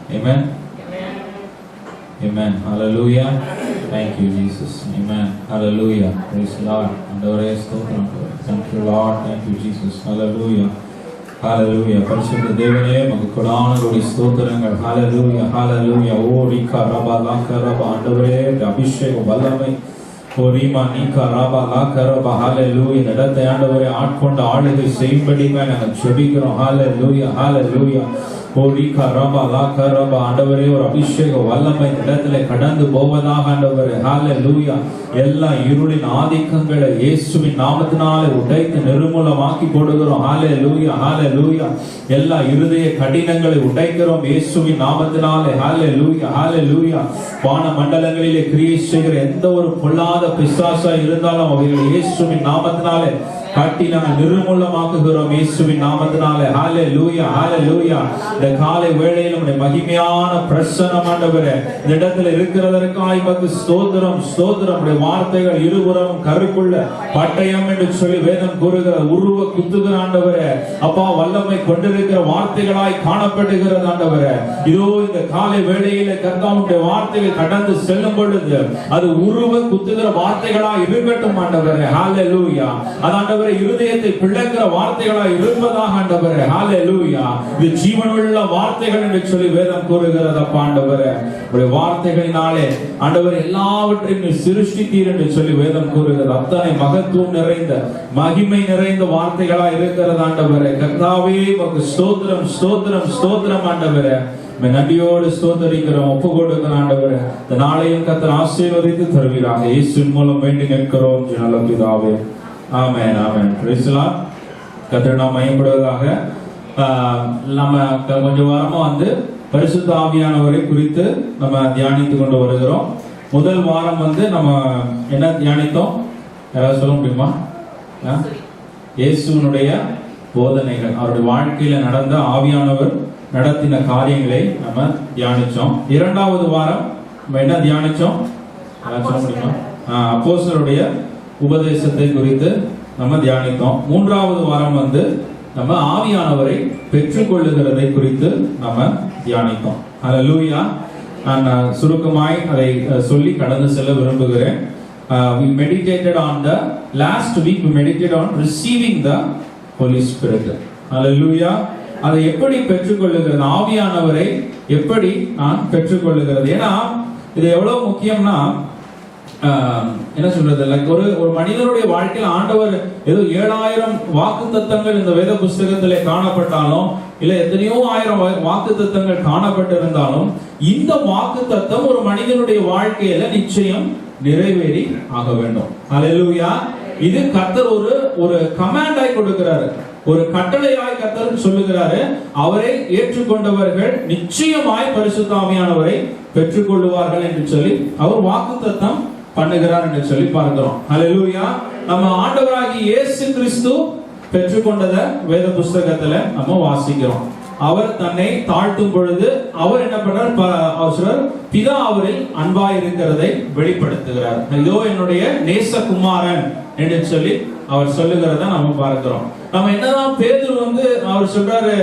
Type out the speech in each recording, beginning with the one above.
Amen. Amen. Hallelujah. Thank you, Jesus. Amen. Hallelujah. Praise the Lord. ஆண்டவரே ஸ்தோத்திரம். Thank you, Lord. Thank you, Jesus. Hallelujah. Hallelujah. பரிசுத்த தேவனே உமக்கு கொடான கோடி ஸ்தோத்திரங்கள். Hallelujah. Hallelujah. ஓ ரிகா ரபா லாகா ரபா ஆண்டவரே அபிஷேகம் வல்லமை ஓ ரீமா நீகா ரபா லாகா ரபா ஹalleluya. இந்த இடத்தை ஆண்டவரே ஆட்கொண்ட ஆளுகை செய்யும்படியாக நாங்கள் ஜெபிக்கிறோம். Hallelujah. Hallelujah. ஓடிகா ரபா லாகா ரபா ஆண்டவரே ஒரு அபிஷேக வல்லமை இடத்திலே கடந்து போவதாக ஆண்டவரே. ஹalleluya. எல்லா இருளின் ஆதிக்கங்களை இயேசுவின் நாமத்தினாலே உடைத்து நிர்மூலமாக்கி போடுகிறோம். ஹalleluya. ஹalleluya. எல்லா இருதய கடினங்களை உடைக்கிறோம் இயேசுவின் நாமத்தினாலே. ஹalleluya. ஹalleluya. வான மண்டலங்களிலே கிரியை செய்கிற எந்த ஒரு பொல்லாத பிசாசா இருந்தாலும் அவைகளை இயேசுவின் நாமத்தினாலே காட்டி நாங்கள் நிர்மூலமாக்குகிறோம் இயேசுவின் நாமத்தினாலே. ஹalleluya. ஹalleluya. இந்த காலை வேளையில் நம்முடைய மகிமையான பிரசன்னம் ஆண்டவரே இந்த இடத்துல இருக்கிறதற்காக உமக்கு ஸ்தோத்திரம். ஸ்தோத்திரம். உம்முடைய வார்த்தைகள் இருபுறமும் கருக்குள்ள பட்டயம் என்று சொல்லி வேதம் கூறுகிற உருவ குத்துகிற ஆண்டவரே அப்பா வல்லமை கொண்டிருக்கிற வார்த்தைகளாய் காணப்படுகிறது ஆண்டவரே. இதோ இந்த காலை வேளையிலே கர்த்தாவுடைய வார்த்தைகள் கடந்து செல்லும் பொழுது அது உருவ குத்துகிற வார்த்தைகளாய் இருக்கட்டும் ஆண்டவரே. ஹalleluya. அதாண்டவரே இருதயத்தை பிளக்கிற வார்த்தைகளாய் இருப்பதாக ஆண்டவரே. ஹalleluya. இது ஜீவனுள்ள வார்த்தைகள் என்று சொல்லி வேதம் கூறுகிறது அப்பா ஆண்டவரே. உம்முடைய வார்த்தைகளினாலே ஆண்டவரே எல்லாவற்றையும் சிருஷ்டித்தீர் என்று சொல்லி வேதம் கூறுகிறது. அத்தனை மகத்துவம் நிறைந்த மகிமை நிறைந்த வார்த்தைகளாய் இருக்கிறது ஆண்டவரே. கர்த்தாவே உமக்கு ஸ்தோத்திரம் ஸ்தோத்திரம் ஸ்தோத்திரம் ஆண்டவரே. நன்றியோடு ஸ்தோத்தரிக்கிறோம் ஒப்பு கொடுக்கிறோம் ஆண்டவரே. இந்த நாளையும் கர்த்தர் ஆசீர்வதித்து தருவீராக. இயேசுவின் மூலம் வேண்டி நிற்கிறோம் நல்ல பிதாவே. ஆமென். ஆமென். Praise the Lord. கர்த்தர் நாம மகிமைப்படுவதாக. நம்ம கொஞ்சம் வாரமா பரிசுத்த ஆவியானவரை குறித்து நம்ம தியானித்து கொண்டு வருகிறோம். முதல் வாரம் நம்ம என்ன தியானித்தோம்? யாராவது சொல்ல முடியுமா? இயேசுவினுடைய போதனைகள், அவருடைய வாழ்க்கையில நடந்த ஆவியானவர் நடத்தின காரியங்களை நம்ம தியானிச்சோம். இரண்டாவது வாரம் நம்ம என்ன தியானிச்சோம்? சொல்ல முடியுமா? அப்போஸ்தலருடைய உபதேசத்தை குறித்து நம்ம தியானித்தோம். மூன்றாவது வாரம் நம்ம ஆவியானவரை பெற்றுக்கொள்ளுகிறதை குறித்து நம்ம தியானித்தோம். ஹalleluya. நான் சுருக்கமாய் அதை சொல்லி கடந்து செல்ல விரும்புகிறேன். We meditated on the last week we meditated on receiving the Holy Spirit. Hallelujah. அதை எப்படி பெற்றுக்கொள்ளுகிறது, ஆவியானவரை எப்படி நான் பெற்றுக்கொள்ளுகிறது? ஏன்னா இது எவ்வளவு முக்கியம்னா என்ன சொல்றது, லைக் ஒரு மனிதனுடைய வாழ்க்கையில் ஆண்டவர் ஏதோ 7000 வாக்குத்தத்தங்கள் இந்த வேத புஸ்தகத்திலே காணப்பட்டாலும் இல்ல எத்தனையோ ஆயிரம் வாக்குத்தத்தங்கள் காணப்பட்டிருந்தாலும் இந்த வாக்குத்தத்தம் ஒரு மனிதனுடைய வாழ்க்கையில நிச்சயம் நிறைவேறி ஆக வேண்டும். ஹல்லேலூயா. இது கர்த்தர் ஒரு கமாண்டாய் கொடுக்கிறாரு, ஒரு கட்டளையாய் கர்த்தர் சொல்லுகிறாரு. அவரை ஏற்றுக்கொண்டவர்கள் நிச்சயமாய் பரிசுத்த ஆவியானவரை பெற்றுக்கொள்வார்கள் என்று சொல்லி அவர் வாக்குத்தத்தம் பண்ணுகிறார் என்று சொல்லி பார்க்கிறோம். ஹல்லேலூயா. நம்ம ஆண்டவராகிய இயேசு கிறிஸ்து பெற்றுக்கொண்டத வேத புஸ்தகத்துல நம்ம வாசிக்கிறோம். அவர் தன்னை தாழ்த்தும் பொழுது அவர் என்ன பண்றார்? பிதா அவரில் அன்பாய் இருக்கிறதை வெளிப்படுத்துகிறார். இதோ என்னுடைய நேசகுமாரன் என்று சொல்லி அவர் சொல்லுகிறத நம்ம பார்க்கிறோம். நம்ம என்னதான் பேதுரு அவர் சொல்றாரு,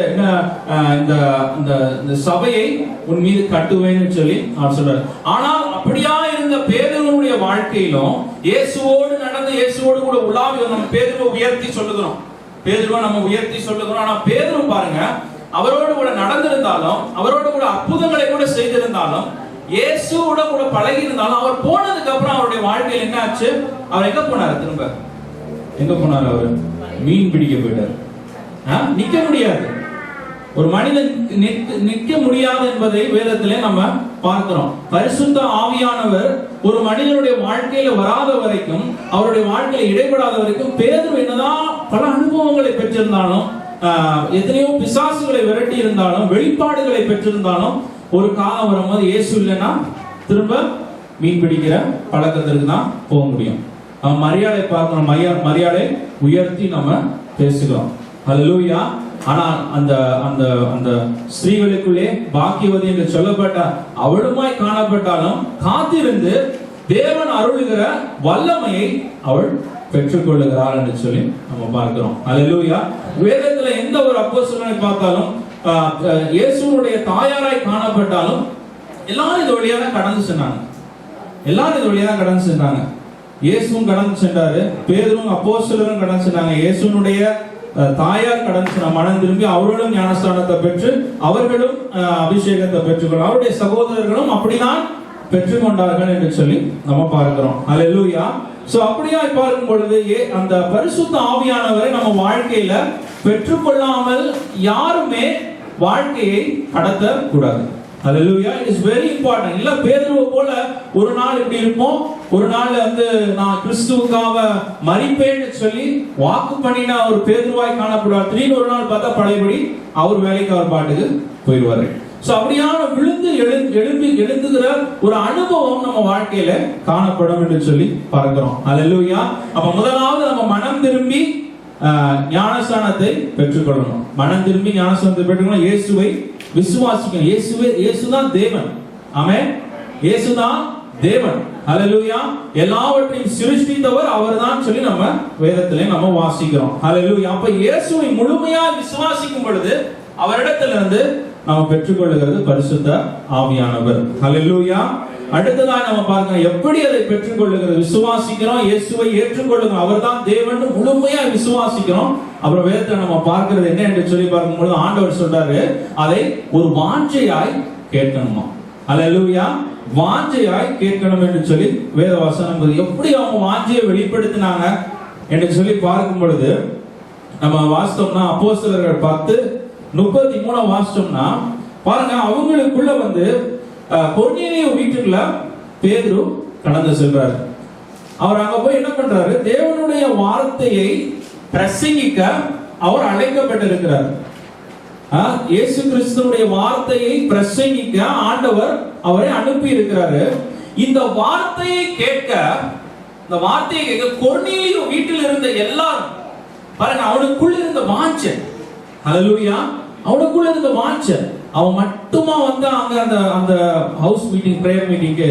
இந்த சபையை உன் மீது கட்டுவேன்னு சொல்லி அவர் சொல்றாரு. ஆனால் அப்படியா இருந்த பேதுருடைய வாழ்க்கையிலும் இயேசுவோடு நடந்து இயேசுவோடு கூட உலாவி நம்ம பேதுருவை உயர்த்தி சொல்லுகிறோம். பேதுருவை நம்ம உயர்த்தி சொல்லுகிறோம். ஆனா பேதுரு பாருங்க, அவரோடு கூட நடந்திருந்தாலும் அவரோடு கூட அற்புதங்களை கூட செய்திருந்தாலும் இயேசுவோட கூட பழகி இருந்தாலும் அவர் போனதுக்கு அப்புறம் அவருடைய வாழ்க்கையில் என்ன ஆச்சு? அவர் எங்க போனாரு? திரும்ப எங்க போனார்? அவர் மீன் பிடிக்க போயிட்டார். நிக்க முடியாது, ஒரு மனிதன் நிக்க முடியாது என்பதை வேதத்திலே நம்ம பார்க்கிறோம். பரிசுத்த ஆவியானவர் ஒரு மனிதனுடைய வாழ்க்கையில வராத வரைக்கும், அவருடைய வாழ்க்கையில இடைப்படாத வரைக்கும் பேதுரு என்னதான் பல அனுபவங்களை பெற்றிருந்தாலும், எத்தனையோ பிசாசுகளை விரட்டி இருந்தாலும், வெளிப்பாடுகளை பெற்றிருந்தாலும், ஒரு காலம் வரும்போது இயேசு இல்லைன்னா திரும்ப மீன் பிடிக்கிற பழக்கத்திற்கு தான் போக முடியும். மரியாதை பார்க்கணும், மரியாதை உயர்த்தி நம்ம பேசுகிறோம். ஹல்லேலூயா. ஆனால் அந்த ஸ்திரீகளுக்குள்ளே பாக்கியவதி என்று சொல்லப்பட்ட அவளுமாய் காணப்பட்டாலும் காத்திருந்து தேவன் அருளுகிற வல்லமையை அவள் பெற்றுக்கொள்ளுகிறாள் என்று சொல்லி நம்ம பார்க்கிறோம். ஹல்லேலூயா. வேதத்துல எந்த ஒரு அப்போஸ்தலனை பார்த்தாலும் இயேசுனுடைய தாயாராய் காணப்பட்டாலும் எல்லாரும் இது வழியா தான் கடந்து சென்றாங்க. எல்லாரும் இது வழியா தான் கடந்து சென்றாங்க. இயேசுவும் கடந்து சென்றாரு, பேதுரும் அப்போஸ்தலரும் கடந்து சென்றாங்க. இயேசுனுடைய தாயார் கடந்து சென்றார். மனம் திரும்பி அவர்களும் ஞானஸ்தானத்தை பெற்று அவர்களும் அபிஷேகத்தை பெற்றுக்கொள்ள, அவருடைய சகோதரர்களும் அப்படிதான் பெற்றுக்கொண்டார்கள் என்று சொல்லி நம்ம பார்க்கிறோம். அல்லேலூயா. சோ அப்படியா பார்க்கும் பொழுது அந்த பரிசுத்த ஆவியானவரை நம்ம வாழ்க்கையில பெற்றுக்கொள்ளாமல் யாருமே வாழ்க்கையை கடத்த கூடாது. Hallelujah. It is very important. இல்ல பேதுருவை போல ஒரு நாள் இப்படி இருப்போம், ஒரு நாள் நான் கிறிஸ்துவுக்காக மரிப்பேன்னு சொல்லி வாக்கு பண்ணின ஒரு பேதுருவாய் காணப்படுவார். திடீர்னு ஒரு நாள் பார்த்தா பழையபடி அவர் வேலைக்கு அவர் பாட்டுக்கு போயிடுவாரு. சோ அப்படியான விழுந்து எழுந்துகிற ஒரு அனுபவம் நம்ம வாழ்க்கையில காணப்படும் என்று சொல்லி பார்க்கிறோம். அல்லேலூயா. அப்ப முதலாவது நம்ம மனம் திரும்பி ஞானஸ்தானத்தை பெற்றுக்கொள்ளணும். மனம் திரும்பி ஞானஸ்தானத்தை பெற்றுக்கொள்ளணும். இயேசுவை விசுவாசிக்கணும். இயேசுதான் தேவன். ஆமென். இயேசுதான் தேவன். ஹல்லேலூயா. எல்லாவற்றையும் சிருஷ்டித்தவர் அவர்தான் சொல்லி நம்ம வேதத்திலே நம்ம வாசிக்கிறோம். ஹல்லேலூயா. அப்ப இயேசுவை முழுமையா விசுவாசிக்கும் பொழுது அவரிடத்திலிருந்து நம்ம பெற்றுக்கொள்ளுகிறது பரிசுத்த ஆவியானவர். ஹல்லேலூயா. அடுத்ததாக நம்ம பார்க்கிறோம் எப்படி அதை பெற்றுக்கொள்ளுகிறது. விசுவாசிக்கிறோம், இயேசுவை ஏற்றுக்கொள்ளுகிறோம், அவர்தான் தேவன் முழுமையா விசுவாசிக்கிறோம். அப்புறம் வேதத்தை நம்ம பார்க்கிறது என்ன என்று சொல்லி பார்க்கும்போது ஆண்டவர் சொல்றாரு, அதை ஒரு வாஞ்சையாய் கேட்கணுமா. அல்லேலூயா. வாஞ்சையாய் கேட்கணும் என்று சொல்லி வேத வசனம் எப்படி அவங்க வாஞ்சையை வெளிப்படுத்தினாங்க என்று சொல்லி பார்க்கும் பொழுது நம்ம வாசித்தோம்னா அப்போஸ்தலர்கள் 10:33 வாசித்தோம்னா பாருங்க, அவங்களுக்குள்ள கொர்நேலியு வீட்டுக்குள்ள பேதுரு கடந்து செல்றாரு. அவர் அங்க போய் என்ன பண்றாரு, தேவனுடைய வார்த்தையை பிரசங்கிக்க அவர் அழைக்கப்பட்டிருக்கிறார். இயேசு கிறிஸ்துவுடைய வார்த்தையை பிரசங்கிக்க ஆண்டவர் அவரை அனுப்பி இருக்கிறாரு. இந்த வார்த்தையை கேட்க கொர்நேலியு வீட்டில் இருந்த எல்லாரும் பாருங்க, அவனுக்குள்ள இருந்த வாஞ்சை. ஹல்லேலூயா. அவனுக்குள்ள இருந்த வாஞ்சை. அவன் மட்டுமா அங்க அந்த ஹவுஸ் மீட்டிங், பிரேயர் மீட்டிங்க்கு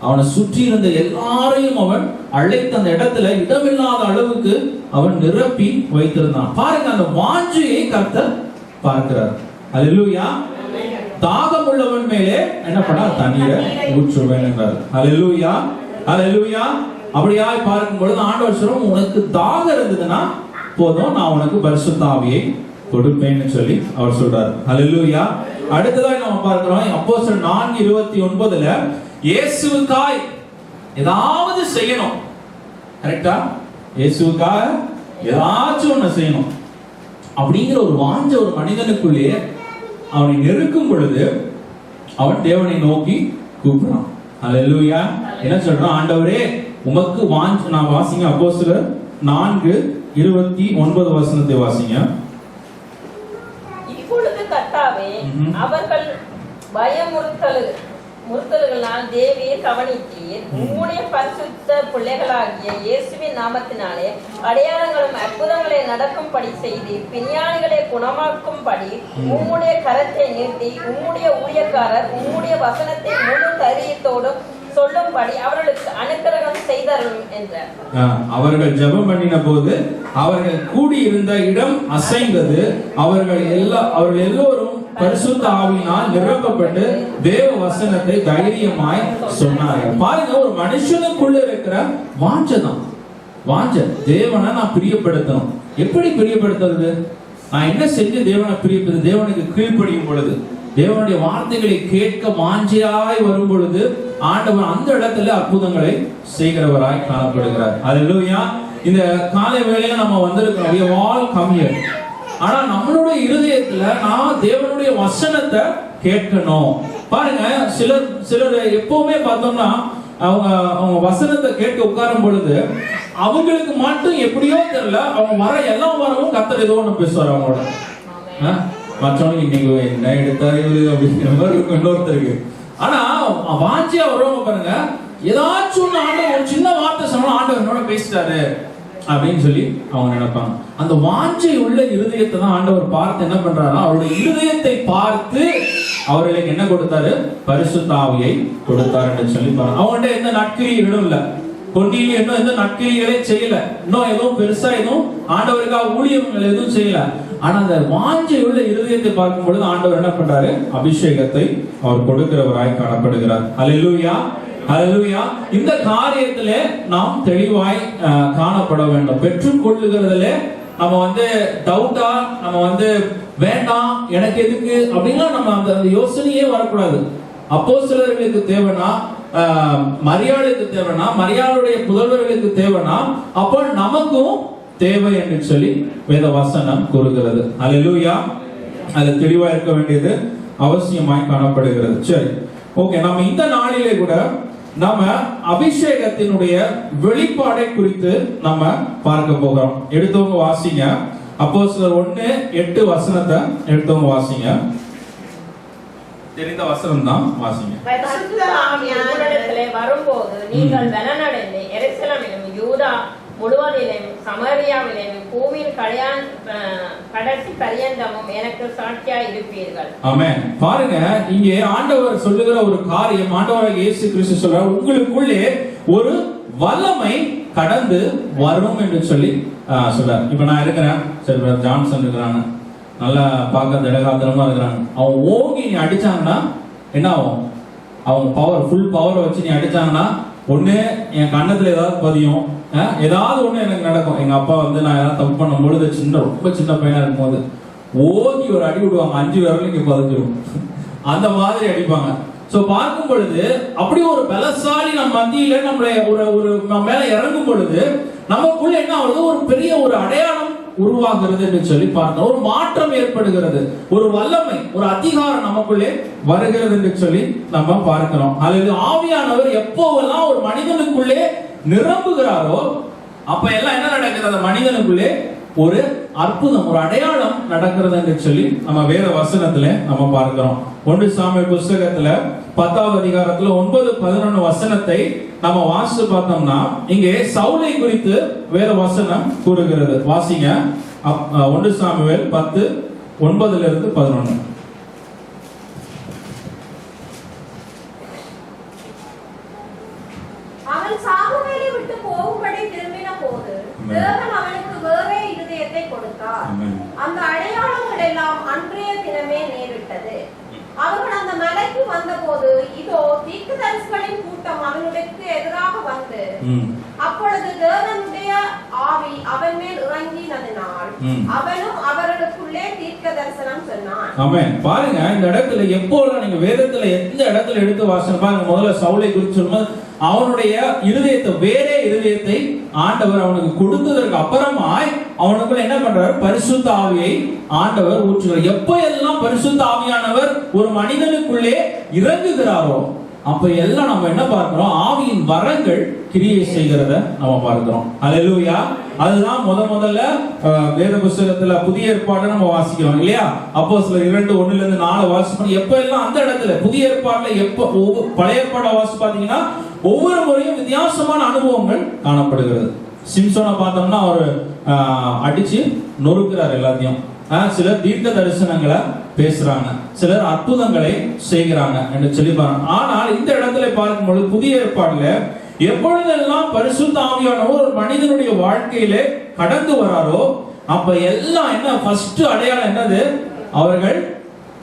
அவனை சுற்றி இருந்த எல்லாரையும் அவன் அழைத்த அந்த இடத்துல இடமில்லாத அளவுக்கு அவன் நிரப்பி வைத்திருந்தான். பாருங்க, அந்த வாஞ்சையை கர்த்தர் பார்க்கிறார். அல்லேலூயா. தாகம் உள்ளவன் மேலே என்ன பண்ணா, தண்ணீரை ஊற்றுவேன் என்றார். அல்லேலூயா. அல்லேலூயா. அப்படியாய் பார்க்கும் பொழுது ஆண்டவர் சொல்றார், உனக்கு தாகம் இருந்ததுன்னா போதும், நான் உனக்கு பரிசுத்த ஆவியை கொடுப்பேன்னு சொல்லி அவர் சொல்றார். அல்லேலூயா. அடுத்ததாக நம்ம பார்க்கிறோம் அப்போஸ்தலர் 4:29 இயேசுவுக்காய் ஏதாவது செய்யணும். கரெக்டா? இயேசுவுக்காக ஏதாச்சும் ஒண்ணு செய்யணும் அப்படிங்கிற ஒரு வாஞ்ச ஒரு மனிதனுக்குள்ளே அவனை நெருக்கும் பொழுது அவன் தேவனை நோக்கி கூப்பிடுறான். அல்லேலூயா. என்ன சொல்றான், ஆண்டவரே உமக்கு வாஞ்ச. நான் வாசிங்க அப்போஸ்தலர் 4:29 வசனத்தை வாசிங்க. கர்த்தாவே, அவர்கள் பயமுறுத்தல்களால் தேவியை கவனித்தீர். உம்முடைய பரிசுத்த பிள்ளைகளாகிய இயேசுவின் நாமத்தினாலே அடையாளங்களும் அற்புதங்களை நடக்கும்படி செய்தீர். பிணியாளிகளை குணமாக்கும்படி உம்முடைய கரத்தை நீட்டி உம்முடைய ஊழியக்காரர் உம்முடைய வசனத்தை முழு தைரியத்தோடும் சொல்லும்படி அவர்களுக்கு அனுக்கிரகம் செய்தார்கள் என்றார். அவர்கள் ஜெபம் பண்ணின போது அவர்கள் கூடியிருந்த இடம் அசைந்தது. அவர்கள் எல்லோரும் பரிசுத்த ஆவியினால் நிரப்பப்பட்டு தேவ வசனத்தை தைரியமாய் சொன்னார்கள். பாருங்க, ஒரு மனுஷனுக்குள்ள இருக்கிற வாஞ்சதான். வாஞ்ச தேவனை நான் பிரியப்படுத்தணும். எப்படி பிரியப்படுத்துறது? நான் என்ன செஞ்சு தேவனை பிரியப்படுது? தேவனுக்கு கீழ்ப்படியும் பொழுது, தேவனுடைய வார்த்தைகளை கேட்க வாஞ்சையாய் வரும் பொழுது ஆண்டவர் அந்த இடத்துல அற்புதங்களை செய்கிறவராய் காணப்படுகிறார். அல்லேலூயா. இந்த காலை வேளையில நம்ம வந்திருக்கிறோம். we all come here. ஆனா நம்மளுடைய இருதயத்துல நான் தேவனுடைய வசனத்தை கேட்கணும். பாருங்க, சிலர் எப்பவுமே பார்த்தோம்னா அவங்க வசனத்தை கேட்க உட்காரும் பொழுது அவங்களுக்கு மட்டும் எப்படியோ தெரியல, அவங்க வர எல்லா வாரமும் கர்த்தர் ஏதோ ஒண்ணு பேசுவார் அவங்களோட. மற்றவங்க இன்னைக்கு என்ன எடுத்தாரு அப்படிங்கிற மாதிரி இன்னொருத்தருக்கு. ஆனா வாஞ்சியா வருவாங்க பாருங்க, ஏதாச்சும் ஒண்ணு ஆண்டவர் ஒரு சின்ன வார்த்தை சொன்னா ஆண்டவர் என்னோட பேசிட்டாரு அப்படின்னு சொல்லி அவங்க நினைப்பாங்க. அந்த வாஞ்சை உள்ள இருதயத்தை தான் ஆண்டவர் பார்த்து என்ன பண்றாருன்னா, அவருடைய இருதயத்தை பார்த்து அவர்களுக்கு என்ன கொடுத்தாரு, பரிசுத்த ஆவியை கொடுத்தாரு என்று சொல்லி பாருங்க. அவங்கள்ட்ட எந்த நற்கிரியைகளும் இல்ல. கொர்நேலியு இன்னும் எந்த நற்கிரியைகளே செய்யல. இன்னும் எதுவும் பெருசா எதுவும் ஆண்டவருக்காக ஊழியங்கள் எதுவும் செய்யல. ஆனா அந்த வாஞ்சையுள்ள இருதயத்தை பார்க்கும் பொழுது ஆண்டவர் என்ன பண்றாரு? அபிஷேகத்தை அவர் கொடுக்கிறவராய் காணப்படுகிறார். அல்லேலூயா, அல்லேலூயா. இந்த காரியத்திலே நாம் தெளிவாய் காணப்பட வேண்டும். பெற்றுக்கொள்ளுகிறதுல நம்ம டவுட்டா, நம்ம வேண்டாம் எனக்கு எதுக்கு அப்படின்னா நம்ம அந்த யோசனையே வரக்கூடாது. அப்போஸ்தலர்களுக்கு தேவைன்னா, மரியாளுக்கு தேவைன்னா, மரியாளுடைய புதல்வர்களுக்கு தேவைன்னா, அப்போ நமக்கும் தேவை என்று சொல்லி வேத வசனம் கூறுகிறது. அல்லேலூயா. அது தெளிவா இருக்க வேண்டியது அவசியமாய் காணப்படுகிறது. சரி, ஓகே. நம்ம இந்த நாளிலே கூட நம்ம அபிஷேகத்தினுடைய வெளிப்பாடை குறித்து நம்ம பார்க்க போகிறோம். எடுத்தவங்க வாசிங்க. அப்போஸ்தலர் 1:8 வசனத்தை எடுத்தவங்க வாசிங்க. தெரிந்த வசனம் தான், வாசிங்க. பரிசுத்த ஆவியானவரே வரும்போது நீங்கள் பலனடைந்து எருசலேமிலும் யூதா முழுவதிலும் சமாரியாவிலும் பூமியின் கடைசி பரியந்தமும் எனக்கு சாட்சியாய் இருப்பீர்கள். ஆமென். பாருங்க, இங்கே ஆண்டவர் சொல்லுகிற ஒரு காரியம், ஆண்டவராகிய இயேசு கிறிஸ்து சொல்றார், உங்களுக்குள்ளே ஒரு வல்லமை கடந்து வரும் என்று சொல்லி சொல்றார். இப்ப நான் இருக்கிறேன், சரி ஜான்சன் இருக்கிறாங்க, நல்லா பார்க்க திடகாத்திரமா இருக்கிறாங்க. அவன் ஓங்கி நீ அடிச்சாங்கன்னா என்ன ஆகும்? அவங்க பவர், ஃபுல் பவரை வச்சு நீ அடிச்சாங்கன்னா ஒண்ணு என் கண்ணத்துல ஏதாவது பதியும், ஏதாவது ஒண்ணு எனக்கு நடக்கும். எங்க அப்பா நான் ஏதாவது தப்பு பண்ணும் பொழுது ரொம்ப சின்ன பையனா இருக்கும் போது ஓங்கி ஒரு அடி விடுவாங்க, 5 விரலும் இங்க பதிஞ்சிடும். அந்த மாதிரி அடிப்பாங்க. சோ பார்க்கும் பொழுது அப்படி ஒரு பலசாலி நம்ம மத்தியில நம்மளை ஒரு மேல இறங்கும் பொழுது நமக்குள்ள என்ன ஆகுது? ஒரு பெரிய ஒரு அடையாளம் உருவாகிறது என்று சொல்லி பார்த்தோம். ஒரு மாற்றம் ஏற்படுகிறது, ஒரு வல்லமை, ஒரு அதிகாரம் நமக்குள்ளே வருகிறது என்று சொல்லி நம்ம பார்க்கிறோம். அல்லது ஆவியானவர் எப்போவெல்லாம் ஒரு மனிதனுக்குள்ளே நிரம்புகிறாரோ அப்ப எல்லாம் என்ன நடக்குது? அந்த மனிதனுக்குள்ளே ஒரு அற்புதம், ஒரு அடையாளம் நடக்கிறது என்று சொல்லி நம்ம வேத வசனத்துல நம்ம பார்க்கிறோம். 1 சாமுவேல் புத்தகத்துல 10வது அதிகாரத்துல 9-11 வசனத்தை நம்ம வாசித்து பார்த்தோம்னா இங்கே சவுலை குறித்து வேத வசனம் கூறுகிறது. வாசிங்க. 1 சாமுவேல் 10:9-11. அவன் சாமுவேலை விட்டு போகும்படி திரும்பின போது தேவன் அவனுக்கு வேறே இருதயத்தை கொடுத்தார். அந்த அடையாளங்கள் எல்லாம் அன்றைய தினமே நேரிட்டது. அவர்கள் அந்த மலைக்கு வந்தபோது இதோ தீர்க்கதரிசிகளின் கூட்டம் அவனுக்கு எதிராக வந்து, அப்பொழுது தேவனுடைய ஆவி அவன் மேல் இறங்கினதினால் அவனும் அவர்களுக்குள்ளே தீர்க்க தரிசனம் சொன்னான். ஆமென். பாருங்க, இந்த இடத்துல எப்போலாம் நீங்க வேதத்துல எந்த இடத்துல எடுத்து வாசனை பாருங்க. முதல்ல சவுலை குறித்து சொல்லும்போது அவனுடைய இருதயத்தை, வேறே இருதயத்தை ஆண்டவர் அவனுக்கு கொடுத்ததற்கு அப்புறமாய் அவனுக்குள்ள என்ன பண்றாரு? பரிசுத்த ஆவியை ஆண்டவர் ஊற்றுகிறார். எப்ப எல்லாம் பரிசுத்த ஆவியானவர் ஒரு மனிதனுக்குள்ளே இறங்குகிறாரோ அப்ப எல்லாம் நம்ம என்ன பார்க்கிறோம்? ஆவியின் வரங்கள் கிரியை செய்கிறத நம்ம பார்க்கிறோம். அல்லேலூயா. அதுதான் முதல்ல வேத புத்தகத்துல புதிய ஏற்பாட்டை நம்ம வாசிக்கிறோம் இல்லையா? அப்போஸ்தலர் 2:1-4 வாசிப்போம். எப்ப எல்லாம் அந்த இடத்துல புதிய ஏற்பாட்டுல எப்ப பழைய ஏற்பாட்டை வாசி பாத்தீங்கன்னா ஒவ்வொரு முறையும் வித்தியாசமான அனுபவங்கள் காணப்படுகிறது. சிம்சோனை பார்த்தோம்னா அவர் அடிச்சு நொறுக்கிறார் எல்லாத்தையும். சிலர் தீர்க்க தரிசனங்களை பேசுறாங்க, சிலர் அற்புதங்களை செய்கிறாங்க என்று சொல்லி பாருங்க. ஆனால் இந்த இடத்துல பார்க்கும்போது புதிய ஏற்பாடுல எப்பொழுதெல்லாம் பரிசுத்த ஆவியானவர் ஒரு மனிதனுடைய வாழ்க்கையிலே கடந்து வராரோ அப்ப எல்லாம் என்ன? ஃபர்ஸ்ட் அடையாளம் என்னது? அவர்கள்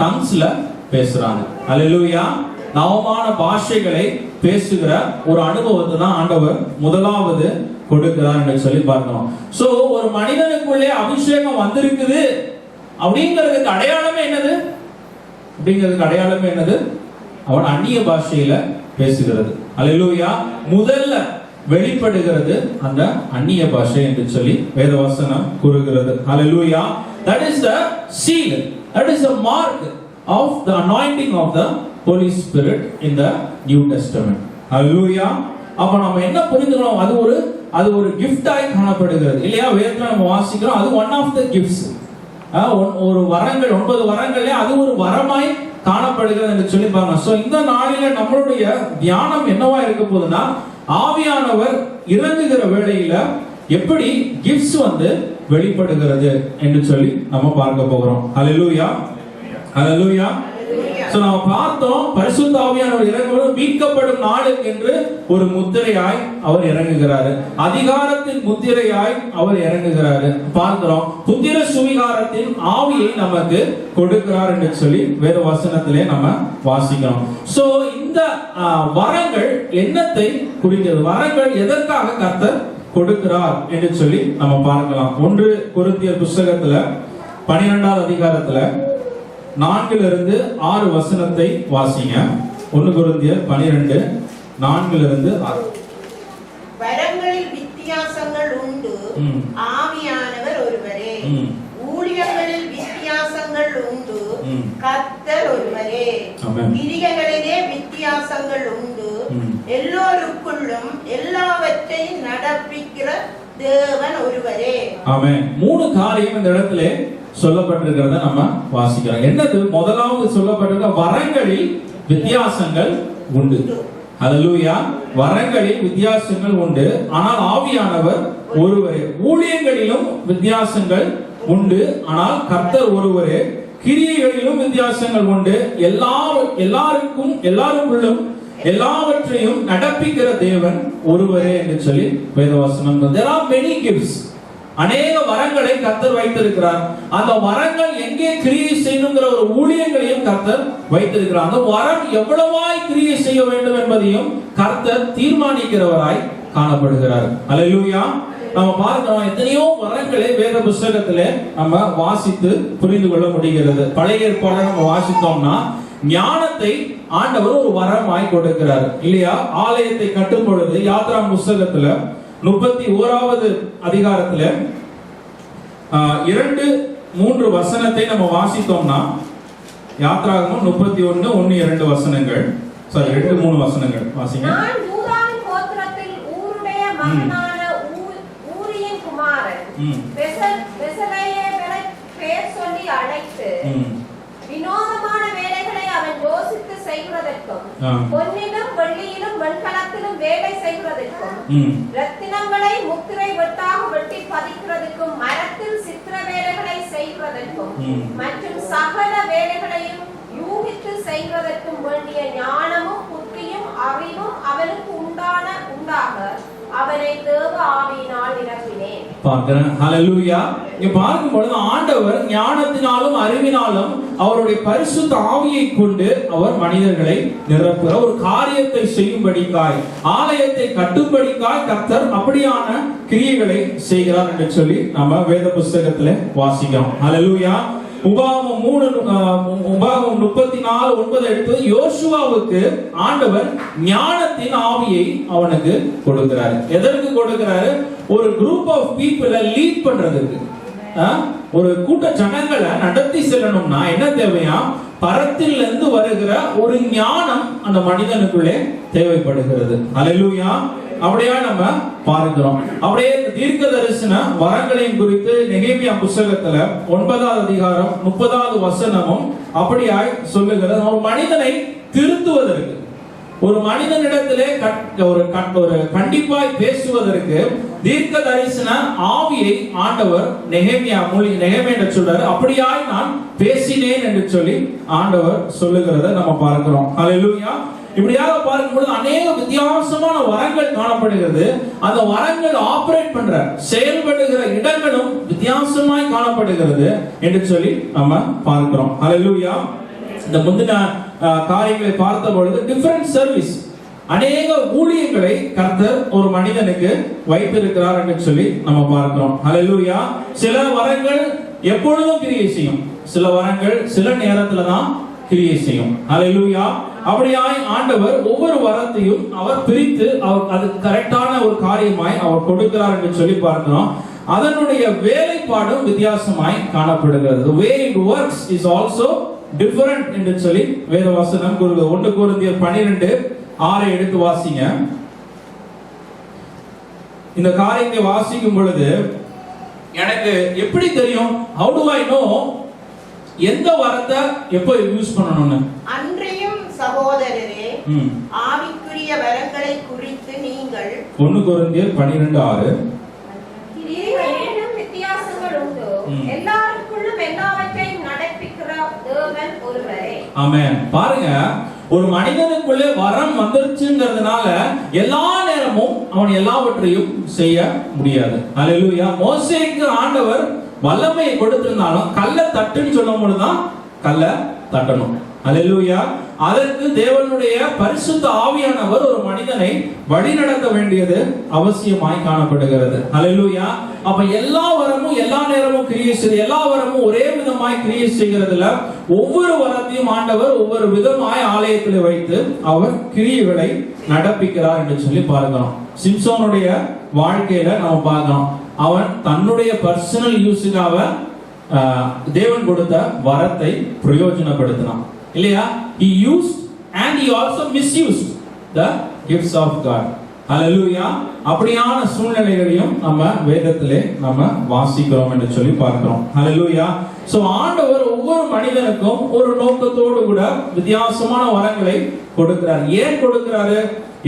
டங்ஸ்ல பேசுறாங்க. அல்லேலூயா. நவமான பாஷைகளை பேசுகிற ஒரு அனுபவத்தை தான் ஆண்டவர் முதலாவது கொடுக்கிறார் என்று சொல்லி பார்க்கிறோம். சோ ஒரு மனிதனுக்குள்ளே அபிஷேகம் வந்திருக்குது அப்படிங்கிறதுக்கு அடையாளமே என்னது? அவன் அந்நிய பாஷையில பேசுகிறது. அல்லேலூயா. முதல்ல வெளிப்படுகிறது அந்த அந்நிய பாஷை என்று சொல்லி வேதவசனம் கூறுகிறது. அல்லேலூயா. That is the seal. That is the mark of the anointing of the Holy Spirit in the New Testament. Hallelujah. அப்ப நம்ம என்ன புரிந்துக்கிறோம்? அது ஒரு gift ஆய் காணப்படுகிறது இல்லையா? வேதத்துல நம்ம வாசிக்கிறோம், அது one of the gifts. ஒரு வரங்கள் 9 வரங்களே அது ஒரு வரமாய் காணப்படுகிறது என்று சொல்லி பாருங்க. சோ இந்த நாளில நம்மளுடைய தியானம் என்னவா இருக்க போகுதுன்னா, ஆவியானவர் இறங்குகிற வேளையில எப்படி கிஃப்ட்ஸ் வெளிப்படுகிறது என்று சொல்லி நம்ம பார்க்க போகிறோம். ஹல்லேலூயா. ஹல்லேலூயா. சோ நம்ம பார்த்தோம், பரிசுத்த ஆவியானவர் இறங்குவது மீட்கப்படும் நாளுக்கு என்று ஒரு முத்திரையாய் அவர் இறங்குகிறாரு. அதிகாரத்தின் முத்திரையாய் அவர் இறங்குகிறாரு. பார்க்கிறோம், புத்திர சுவிகாரத்தின் ஆவியை நமக்கு கொடுக்கிறார் என்று சொல்லி வேத வசனத்திலே நம்ம வாசிக்கிறோம். சோ இந்த வரங்கள் என்னத்தை குறிக்கிறது? வரங்கள் எதற்காக கர்த்தர் கொடுக்கிறார் என்று சொல்லி நம்ம பார்க்கலாம். 1 கொரிந்தியர் புத்தகத்துல 12வது அதிகாரத்துல 4 6 வசனத்தை வாசிங்க. 1 கொரிந்தியர் 12 4 6. வரங்களில் வித்தியாசங்கள் உண்டு, ஆவியானவர் ஒருவரே. ஊழியங்களில் வித்தியாசங்கள் உண்டு, கர்த்தர் ஒருவரே. கிரியைகளிலே வித்தியாசங்கள் உண்டு, எல்லோருக்குள்ளும் எல்லாவற்றையும் நடப்பிக்கிற தேவன் ஒருவரே. ஆமென். 3 காரியம் இந்த இடத்திலே சொல்லப்பட்டிருக்கிறத நம்ம வாசிக்கிறோம். என்னது? முதலாவது சொல்லப்பட்டிருக்க வரங்களில் வித்தியாசங்கள் உண்டு. ஹல்லேலூயா. வரங்களில் வித்தியாசங்கள் உண்டு, ஆனால் ஆவியானவர் ஒருவரே. ஊழியங்களிலும் வித்தியாசங்கள் உண்டு, ஆனால் கர்த்தர் ஒருவரே. கிரியைகளிலும் வித்தியாசங்கள் உண்டு, எல்லாருக்குள்ளும் எல்லாவற்றையும் நடப்பிக்கிற தேவன் ஒருவரே என்று சொல்லி வேதவசனம். There are many gifts. அநேக வரங்களை கர்த்தர் வைத்திருக்கிறார். அந்த வரங்கள் எங்கே கிரியை செய்யணுங்கிற ஒரு ஊழியங்களையும் கர்த்தர் வைத்திருக்கிறார். அந்த வரம் எவ்வளவாய் கிரியை செய்ய வேண்டும் என்பதையும் கர்த்தர் தீர்மானிக்கிறவராய் காணப்படுகிறார். அல்லேலூயா. நம்ம பார்க்கிறோம், எத்தனையோ வரங்களை வேத புத்தகத்திலே நம்ம வாசித்து புரிந்து கொள்ள முடிகிறது. பழைய ஏற்பாடை நம்ம வாசித்தோம்னா ஞானத்தை ஆண்டவர் ஒரு வரமாய் கொடுக்கிறார் இல்லையா? ஆலயத்தை கட்டும் பொழுது யாத்ராம் புத்தகத்துல 31வது அதிகாரத்துல 2-3 வசனத்தை நம்ம வாசித்தோம்னா, யாத்ராகமம் 31:1-2 வசனங்கள், சாரி 2-3 வசனங்கள் வாசிங்க. நான் யூதாவின் கோத்திரத்தில் ஊருடைய மகனான ஊரியின் குமாரன் பெசலெயேலை பெயர் சொல்லி அழைத்து வினோதமான வேலைகளை அவன் யோசித்து செய்கிறதற்கும், பொன்னிலும் வெள்ளியிலும் வெண்கலத்திலும் வேலை செய்கிறதற்கும், ரத்தினங்களை முத்திரை வெட்டாக வெட்டி பதிக்கிறதற்கும், மரத்தில் சித்திர வேலைகளை செய்கிறதற்கும் மற்றும் சகல வேலைகளையும் யூகித்து செய்கிறதற்கும் வேண்டிய ஞானமும் புத்தியும் அறிவும் அவனுக்கு உண்டாக அவனை தேவ ஆவியினால் நிரப்பினேன். பார்க்கிறேன். ஹல்லேலூயா. இங்க பார்க்கும் பொழுது ஆண்டவர் ஞானத்தினாலும் அறிவினாலும் அவருடைய பரிசுத்த ஆவியை கொண்டு அவர் மனிதர்களை நிரப்புற ஒரு காரியத்தை செய்யும்படிக்காய், ஆலயத்தை கட்டும்படிக்காய் கர்த்தர் அப்படியான கிரியைகளை செய்கிறார் என்று சொல்லி நம்ம வேத புத்தகத்துல வாசிக்கிறோம். ஹல்லேலூயா. உபாகமம் 34:9 யோசுவாவுக்கு ஆண்டவர் ஞானத்தின் ஆவியை அவனுக்கு கொடுக்கிறார். எதற்கு கொடுக்கிறாரு? ஒரு குரூப் ஆஃப் பீப்புளை லீட் பண்றதுக்கு. ஒரு கூட்ட ஜனங்களை நடத்தி செல்லணும்னா என்ன தேவையா? பரத்தில் இருந்து வருகிற ஒரு ஞானம் அந்த மனிதனுக்குள்ளே தேவைப்படுகிறது. அல்லேலூயா. அப்படியே நம்ம பார்க்கிறோம். அப்படியே தீர்க்க தரிசன வரங்களையும் குறித்து நெகேமியா புத்தகத்துல 9வது அதிகாரம் 30வது வசனமும் அப்படியாய் சொல்லுகிறது. ஒரு மனிதனை திருத்துவதற்கு, ஒரு மனிதனிடத்திலே ஒரு கண்டிப்பாய் பேசுவதற்கு தீர்க்க தரிசன ஆவியை ஆண்டவர் நெகேமியா சொல்றாரு. அப்படியாய் நான் பேசினேன் என்று சொல்லி ஆண்டவர் சொல்லுகிறத நம்ம பார்க்கிறோம். அல்லேலூயா. இப்படியாக பார்க்கும்போது அநேக வித்தியாசமான வரங்கள் காணப்படுகிறது. அந்த வரங்கள் ஆபரேட் பண்ற செயல்படுகிற இடங்களும் வித்தியாசமாய் காணப்படுகிறது என்று சொல்லி நம்ம பார்க்கிறோம். அல்லேலூயா. இந்த முந்தின காரியங்களை பார்த்த பொழுது டிஃபரண்ட் சர்வீஸ், அநேக ஊழியங்களை கர்த்தர் ஒரு மனிதனுக்கு வைத்திருக்கிறார் என்று சொல்லி நம்ம பார்க்கிறோம். அல்லேலூயா. சில வரங்கள் எப்பொழுதும் கிரியை செய்யும், சில வரங்கள் சில நேரத்துல தான் கிரியை செய்யும். அல்லேலூயா. அப்படியாய் ஆண்டவர் ஒவ்வொரு வரத்தையும் அவர் பிரித்து அவர் அது கரெக்டான ஒரு காரியமாய் அவர் கொடுக்கிறார் என்று சொல்லி பார்க்கிறோம். அதனுடைய வேலைப்பாடும் வித்தியாசமாய் காணப்படுகிறது. The way it works is also different என்று சொல்லி வேதவசனம் கூறுகிறது. 1 கொரிந்தியர் 12:6 எடுத்து வாசிங்க. இந்த காரியத்தை வாசிக்கும் பொழுது எனக்கு எப்படி தெரியும்? How do I know எந்த வரத்தை எப்போ யூஸ் பண்ணணும்னு? அன்றையும் சகோதரரே, ஆவிக்குரிய வரங்களை குறித்து நீங்கள் 1 கொரிந்தியர் 12:6 வித்தியாசங்கள் உண்டு, எல்லாருக்குள்ளும் எல்லாவற்றையும் நடப்பிக்கிற தேவன் ஒருவரே. ஆமென். பாருங்க, ஒரு மனிதனுக்குள்ளே வரம் வந்துருச்சுங்கிறதுனால எல்லா நேரமும் அவன் எல்லாவற்றையும் செய்ய முடியாது. அல்லேலூயா. மோசேக்கு ஆண்டவர் வல்லமையை கொடுத்திருந்தாலும் கல்ல தட்டுன்னு சொல்லும் பொழுதுதான் கல்ல தட்டணும். அல்லேலூயா. அதற்கு தேவனுடைய பரிசுத்த ஆவியானவர் ஒரு மனிதனை வழிநடத்த வேண்டியது அவசியமாய் காணப்படுகிறது. அல்லேலூயா. அப்ப எல்லா வரமும் எல்லா நேரமும் கிரியை செய்து, எல்லா வரமும் ஒரே விதமாய் கிரியை செய்கிறதுல ஒவ்வொரு வரத்தையும் ஆண்டவர் ஒவ்வொரு விதமாய் ஆலயத்தில் வைத்து அவர் கிரியைகளை நடப்பிக்கிறார் என்று சொல்லி பார்க்கிறோம். சிம்சோனுடைய வாழ்க்கையில நம்ம பார்க்கிறோம். அவன் தன்னுடைய பர்சனல் யூஸுக்காக தேவன் கொடுத்த வரத்தை பிரயோஜனப்படுத்தினான் இல்லையா? He used and he also misused the gifts of God. Hallelujah. அப்படியான சூழ்நிலைகளையும் நம்ம வேதத்திலே நம்ம வாசிக்கிறோம் என்று சொல்லி பார்க்கிறோம். Hallelujah. சோ ஆண்டவர் ஒவ்வொரு மனிதனுக்கும் ஒரு நோக்கத்தோடு கூட வித்தியாசமான வரங்களை கொடுக்கிறார். ஏன் கொடுக்கிறாரு?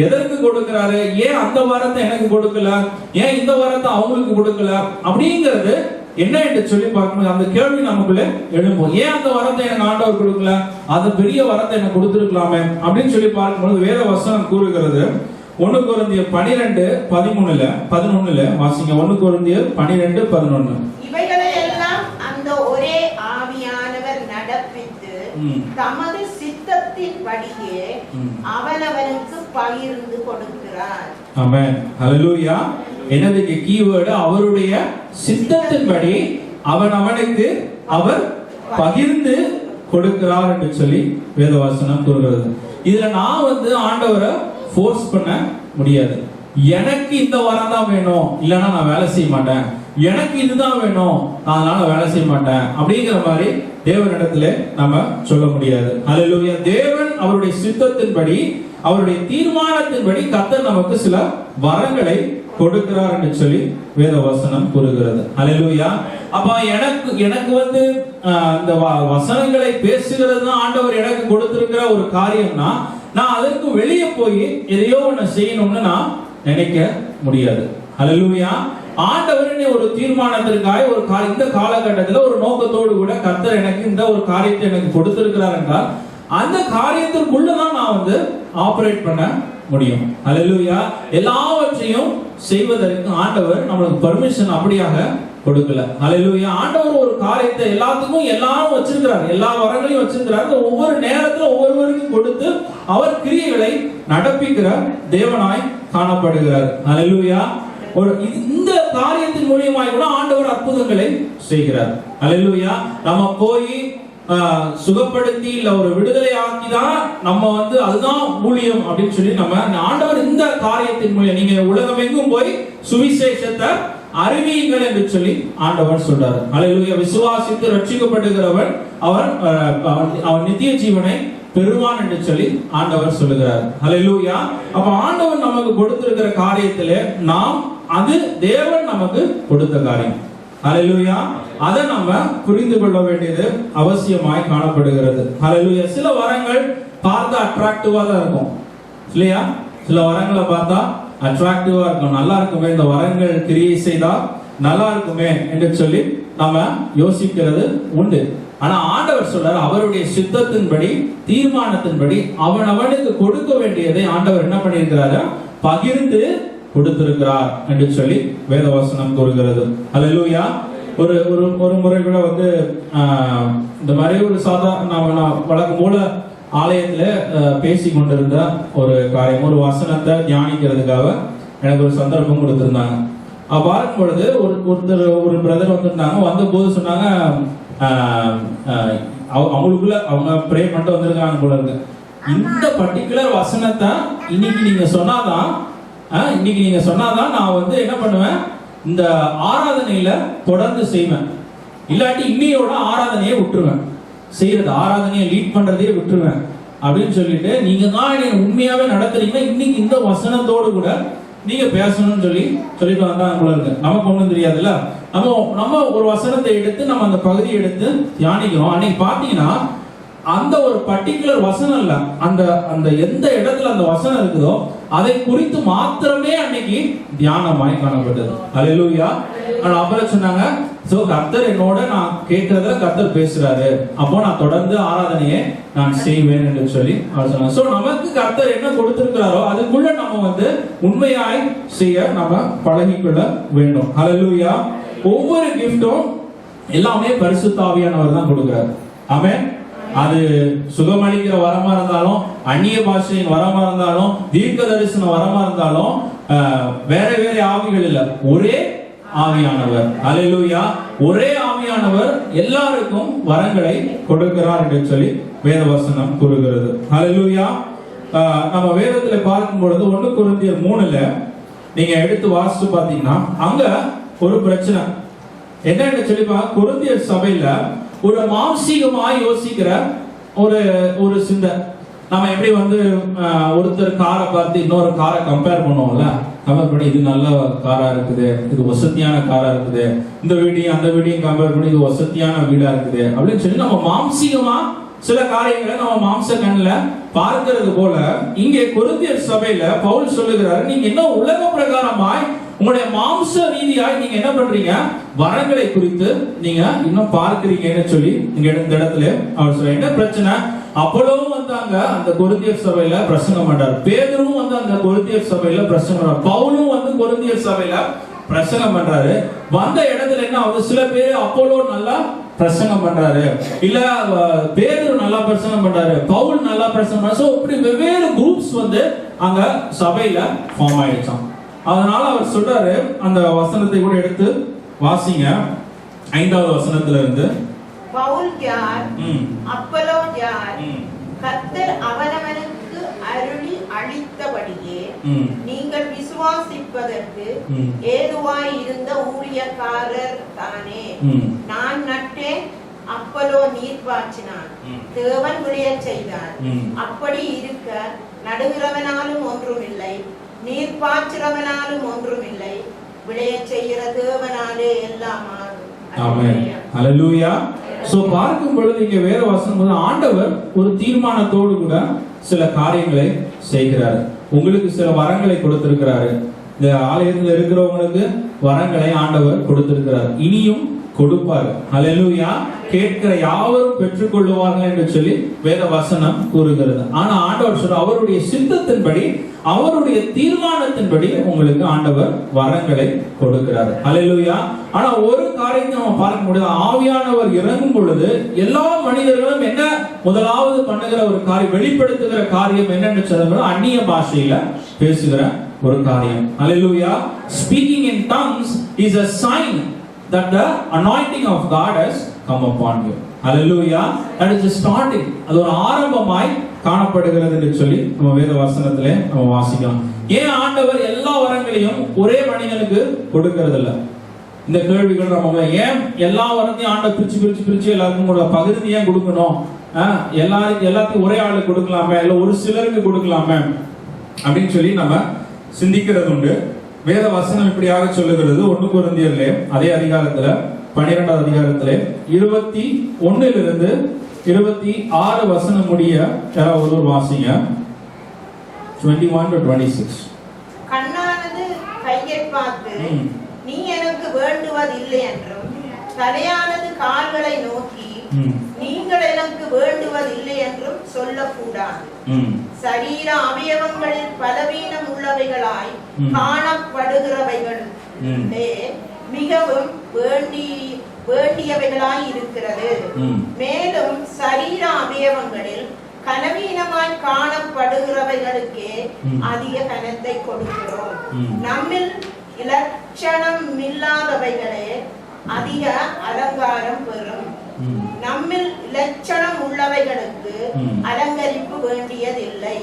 எதற்கு கொடுக்கிறாரு? ஏன் அந்த வரத்தை எனக்கு கொடுக்கல, ஏன் இந்த வரத்தை அவங்களுக்கு கொடுக்கல அப்படிங்கிறது என்ன என்று சொல்லி பார்க்கும்போது அந்த கேள்வி நமக்குள்ள எழும்பும். ஏன் அந்த வரத்தை எனக்கு ஆண்டவர் கொடுக்கல, அந்த பெரிய வரத்தை எனக்கு கொடுத்திருக்கலாமே அப்படின்னு சொல்லி பார்க்கும்போது வேத வசனம் கூறுகிறது. 1 கொரிந்தியர் 12:11 வாசிங்க. 1 கொரிந்தியர் 12:11. இவைகளை எல்லாம் அந்த ஒரே ஆவியானவர் நடப்பித்து தமது சித்தத்தின்படியே அவனவனுக்கு பகிர்ந்து கொடுக்கிறார். ஆமென். ஹல்லேலூயா. என்னது கீவேர்டு? அவருடைய சித்தத்தின்படி அவனுக்கு அவர் பகிர்ந்து கொடுக்கிறார் என்று சொல்லி வேதவசனம் கூறுகிறது. இதுல நான் ஆண்டவரை ஃபோர்ஸ் பண்ண முடியாது. எனக்கு இந்த வரம் தான் வேணும், இல்லைன்னா நான் வேலை செய்ய மாட்டேன். எனக்கு இதுதான் வேணும், அதனால வேலை செய்ய மாட்டேன் அப்படிங்கிற மாதிரி தேவனிடத்திலே நம்ம சொல்ல முடியாது. அல்லேலூயா. தேவன் அவருடைய சித்தத்தின்படி, அவருடைய தீர்மானத்தின்படி கர்த்தர் நமக்கு சில வரங்களை கொடுக்கிறார் என்று சொல்லி வேதவசனம் கூறுகிறது. அல்லேலூயா. அப்ப எனக்கு இந்த வசனங்களை பேசுகிறது தான் ஆண்டவர் எனக்கு கொடுத்திருக்கிற ஒரு காரியம்னா, நான் அதற்கு வெளியே போய் எதையோ ஒண்ணு செய்யணும்னு நான் நினைக்க முடியாது. அல்லேலூயா. ஆண்டவர் ஒரு தீர்மானத்திற்காக இந்த காலகட்டத்தில் ஒரு நோக்கத்தோடு கூட கர்த்தர் எனக்கு இந்த ஒரு காரியத்தை எனக்கு கொடுத்திருக்கிறார் என்றால் அந்த காரியத்திற்குள்ளதான் நான் ஆபரேட் பண்ண முடியும். அல்லேலூயா. எல்லாவற்றையும் செய்வதற்கு ஆண்டவர் நம்மளுக்கு பர்மிஷன் அப்படியாக கொடுக்கல. அல்லேலூயா. ஆண்டவர் ஒரு காரியத்தை எல்லாத்துக்கும் எல்லாரும் வச்சிருக்கிறார், எல்லா வரங்களையும் வச்சிருக்கிறார். ஒவ்வொரு நேரத்துல ஒவ்வொருவருக்கும் கொடுத்து அவர் கிரியைகளை நடப்பிக்கிற தேவனாய் காணப்படுகிறார். அல்லேலூயா. இந்த காரியத்தின் மூலியமாய் கூட ஆண்டவர் அற்புதங்களை செய்கிறார். அல்லேலூயா. நம்ம போய் சுகப்படுத்தி இல்ல ஒரு விடுதலை ஆக்கிதான் நம்ம அதுதான் ஊழியம் அப்படின்னு சொல்லி நம்ம ஆண்டவர் இந்த காரியத்தின் மூலம் நீங்க உலகம் எங்கும் போய் சுவிசேஷத்தை அறிவியுங்கள் என்று சொல்லி ஆண்டவர் சொல்றாரு. அல்லேலூயா. விசுவாசித்து ரட்சிக்கப்படுகிறவன் அவன் நித்திய ஜீவனை பெறுவான் என்று சொல்லி ஆண்டவர் சொல்லுகிறார். அல்லேலூயா. அப்ப ஆண்டவர் நமக்கு கொடுத்திருக்கிற காரியத்திலே அது தேவன் நமக்கு கொடுத்த காரியம். அல்லேலூயா. அதை நம்ம புரிந்து கொள்ள வேண்டியது அவசியமாய் காணப்படுகிறது. அல்லேலூயா. சில வரங்கள் பார்த்தா அட்ராக்டிவா தான் இருக்கும் இல்லையா? சில வரங்களை பார்த்தா அட்ராக்டிவா இருக்கும், நல்லா இருக்குமே, இந்த வரங்கள் கிரியை செய்தா நல்லா இருக்குமே என்று சொல்லி நம்ம யோசிக்கிறது உண்டு. ஆனா ஆண்டவர் சொல்றாரு, அவருடைய சித்தத்தின்படி தீர்மானத்தின்படி அவனுக்கு கொடுக்க வேண்டியதை ஆண்டவர் என்ன பண்ணியிருக்கிறாரு? பகிர்ந்து கொடுத்திருக்கிறார் என்று சொல்லி வேதவசனம் கூறுகிறது. அல்லேலூயா. ஒரு முறை கூட இந்த மாதிரி ஒரு சாதாரண வழக்கம் போல ஆலயத்துல பேசி கொண்டிருந்த ஒரு காரியம், ஒரு வசனத்தை தியானிக்கிறதுக்காக எனக்கு ஒரு சந்தர்ப்பம் கொடுத்திருந்தாங்க. பார்க்கும் பொழுது ஒரு பிரதர் வந்திருந்தாங்க. வந்த போது சொன்னாங்க, அவங்களுக்குள்ள அவங்க ப்ரே பண்ணிட்டு வந்திருக்காங்க போல இருக்கு. இந்த பர்டிகுலர் வசனத்தை இன்னைக்கு நீங்க சொன்னாதான் நான் என்ன பண்ணுவேன், இந்த ஆராதனையில தொடர்ந்து செய்வேன், இல்லாட்டி இன்னையோட ஆராதனையை விட்டுருவேன், செய்யறது ஆராதனையை லீட் பண்றதையே விட்டுருவேன் அப்படின்னு சொல்லிட்டு, நீங்க தான் உண்மையாவே நடத்துறீங்கன்னா இன்னைக்கு இந்த வசனத்தோடு கூட நீங்க பேசணும்னு சொல்லிட்டு வந்தாங்க போல இருக்கு. நமக்கு ஒண்ணும் தெரியாதுல்ல. நம்ம ஒரு வசனத்தை எடுத்து நம்ம அந்த பகுதியை எடுத்து தியானிக்கிறோம். அன்னைக்கு பாத்தீங்கன்னா அந்த ஒரு பர்டிகுலர் வசனம் இல்ல, அந்த அந்த எந்த இடத்துல அந்த வசனம் இருக்குதோ அதை குறித்து மாத்திரமே அன்னைக்கு தியானமாய் காணப்பட்டது. அல்லேலூயா. அப்புறம் சொன்னாங்க, சோ கர்த்தர் என்னோட நான் கேட்கறத கர்த்தர் பேசுறாரு, அப்போ நான் தொடர்ந்து ஆராதனையை நான் செய்வேன் என்று சொல்லி அவர் சொன்னாங்க. சோ நமக்கு கர்த்தர் என்ன கொடுத்திருக்கிறாரோ அதுக்குள்ள நம்ம உண்மையாய் செய்ய நம்ம பழகிக்கொள்ள வேண்டும். அல்லேலூயா. ஒவ்வொரு கிஃப்டும் எல்லாமே பரிசுத்த ஆவியானவர் தான் கொடுக்கிறார். ஆமென். அது சுகமளிக்கிற வரமா இருந்தாலும், அந்நிய பாஷையின் வரமா இருந்தாலும், தீர்க்க தரிசன வரமா இருந்தாலும், வேற வேற ஆவிகள் இல்ல, ஒரே ஆவியானவர். அல்லேலூயா. ஒரே ஆவியானவர் எல்லாருக்கும் வரங்களை கொடுக்கிறார் என்று சொல்லி வேதவசனம் கூறுகிறது. அல்லேலூயா. நம்ம வேதத்துல பார்க்கும் பொழுது 1 கொரிந்தியர் 3ல நீங்க எடுத்து வாசிச்சு பாத்தீங்கன்னா அங்க ஒரு பிரச்சனை என்னன்னு சொல்லி கொரிந்தியர் சபையில ஒரு மாம்சீகமாய் யோசிக்கிற ஒரு சிந்தை. நம்ம எப்படி ஒருத்தர் காரை பார்த்து இன்னொரு காரை கம்பேர் பண்ணுவோம்ல, கம்பேர் பண்ணி இது நல்ல காரா இருக்குது, இது வசதியான காரா இருக்குது, இந்த வீடையும் அந்த வீடையும் கம்பேர் பண்ணி இது வசதியான வீடா இருக்குது அப்படின்னு சொல்லி நம்ம மாம்சீகமா சில காரியங்களை நம்ம மாம்ச கண்ணுல பார்க்கிறது போல இங்கே கொரிந்தியர் சபையில பவுல் சொல்லுகிறாரு, நீங்க என்ன உலக பிரகாரமாய் உங்களுடைய மாம்ச ரீதியாய் நீங்க என்ன பண்றீங்க, வரங்களை குறித்து நீங்க இன்னும் பார்க்கிறீங்கன்னு சொல்லி இங்க இந்த இடத்துல அவர் சொல்ற. என்ன பிரச்சனை, அப்போலோவும் வந்தாங்க அந்த கொரிந்தியர் சபையில பிரசங்கம் பண்றாரு, பேதுருவும் அந்த கொரிந்தியர் சபையில பிரசங்கம் பண்றாரு, பவுலும் கொரிந்தியர் சபையில பிரசங்கம் பண்றாரு. வந்த இடத்துல என்ன ஆகுது, சில பேர் அப்போலோ நல்லா பிரசங்கம் பண்றாரு, இல்ல பேதுரு நல்லா பிரசங்கம் பண்றாரு, பவுல் நல்லா பிரசங்கம் பண்றாரு. சோ இப்படி வெவ்வேறு குரூப்ஸ் அங்க சபையில ஃபார்ம் ஆயிடுச்சாம். அதனால அவர் சொல்றாரு, அந்த வசனத்தை கூட எடுத்து வாசிங்க, 5வது வசனத்துல இருந்து. பவுல் யார், அப்போலோ யார், கர்த்தர் அவனவனுக்கு அருளி அளித்தபடியே நீங்கள் விசுவாசிப்பதற்கு ஏதுவாய் இருந்த ஊழியக்காரர் தானே. நான் நட்டேன், அப்போலோ நீர் பாய்ச்சினான், தேவன் விளையச் செய்தார். அப்படி இருக்க நடுகிறவனாலும் ஒன்றும் இல்லை, நீர் பாய்ச்சிறவனாலும் ஒன்றும் இல்லை, விளையச் செய்கிற தேவனாலே எல்லாம் ஆகும். ஆமென். அல்லேலூயா. சோ பார்க்கும் பொழுது இங்க வேற வசனம் ஆண்டவர் ஒரு தீர்மானத்தோடு கூட சில காரியங்களை செய்கிறார். உங்களுக்கு சில வரங்களை கொடுத்திருக்கிறாரு. இந்த ஆலயத்தில் இருக்கிறவங்களுக்கு வரங்களை ஆண்டவர் கொடுத்திருக்கிறார், இனியும் கொடுப்பார். அல்லேலூயா. கேட்கிற யாவரும் பெற்றுக் கொள்ளுவார்கள் என்று சொல்லி வேத வசனம் கூறுகிறது. ஆனா ஆண்டவர் சொல்ற அவருடைய சித்தத்தின்படி, அவருடைய தீர்மானத்தின்படி உங்களுக்கு ஆண்டவர் வரங்களை கொடுக்கிறார். அல்லேலூயா. ஆனா ஒரு காரியத்தை நம்ம பார்க்க முடியாது, ஆவியானவர் இறங்கும் பொழுது எல்லா மனிதர்களும் என்ன முதலாவது பண்ணுகிற ஒரு காரியம், வெளிப்படுத்துகிற காரியம் என்னன்னு சொல்றது, அந்நிய பாஷையில பேசுகிற ஒரு காரியம். அல்லேலூயா. Speaking in tongues is a sign that the anointing of God has come upon you. Hallelujah. That is the starting. அது ஒரு ஆரம்பமாய் காணப்படுகிறது என்று சொல்லி நம்ம வேத வசனத்திலே நம்ம வாசிக்கலாம். ஏன் ஆண்டவர் எல்லா வரங்களையும் ஒரே மனிதனுக்கு கொடுக்கிறது இல்ல? இந்த கேள்விகள் நம்ம ஏன் எல்லா வரத்தையும் ஆண்டவர் பிரிச்சு எல்லாருக்கும் கூட பகிர்ந்து ஏன் கொடுக்கணும்? எல்லாத்தையும் ஒரே ஆளுக்கு கொடுக்கலாமே, இல்ல ஒரு சிலருக்கு கொடுக்கலாமே அப்படின்னு சொல்லி நம்ம சிந்திக்கிறது உண்டு. வேத வசனம் இப்படியாக சொல்லுகிறது. 1 கொரிந்தியர்லே அதே அதிகாரத்துல 12வது அதிகாரத்திலே 21 26 வசனம் முடிய ஒரு வாசிங்க. 21 to 26. கண்ணானது கையை பார்த்து நீ எனக்கு வேண்டுவதில்லை என்றும், தலையானது கால்களை நோக்கி நீங்கள் எனக்கு வேண்டுவதில்லை என்றும் சொல்லக்கூடாது. சரீர அவயவங்களில் பலவீனம் உள்ளவைகளாய் காணப்படுகிறவைகளே மிகவும் வேண்டியவைகளாய் இருக்கிறது. மேலும் சரீர அவயவங்களில் கனவீனமாய் காணப்படுகிறவைகளுக்கே அதிக கனத்தை கொடுக்கிறோம். நம்மில் இலட்சணம் இல்லாதவைகளே அதிக அலங்காரம் பெறும். நம்மில் இலட்சணம் உள்ளவைகளுக்கு அலங்கரிப்பு வேண்டியதில்லை.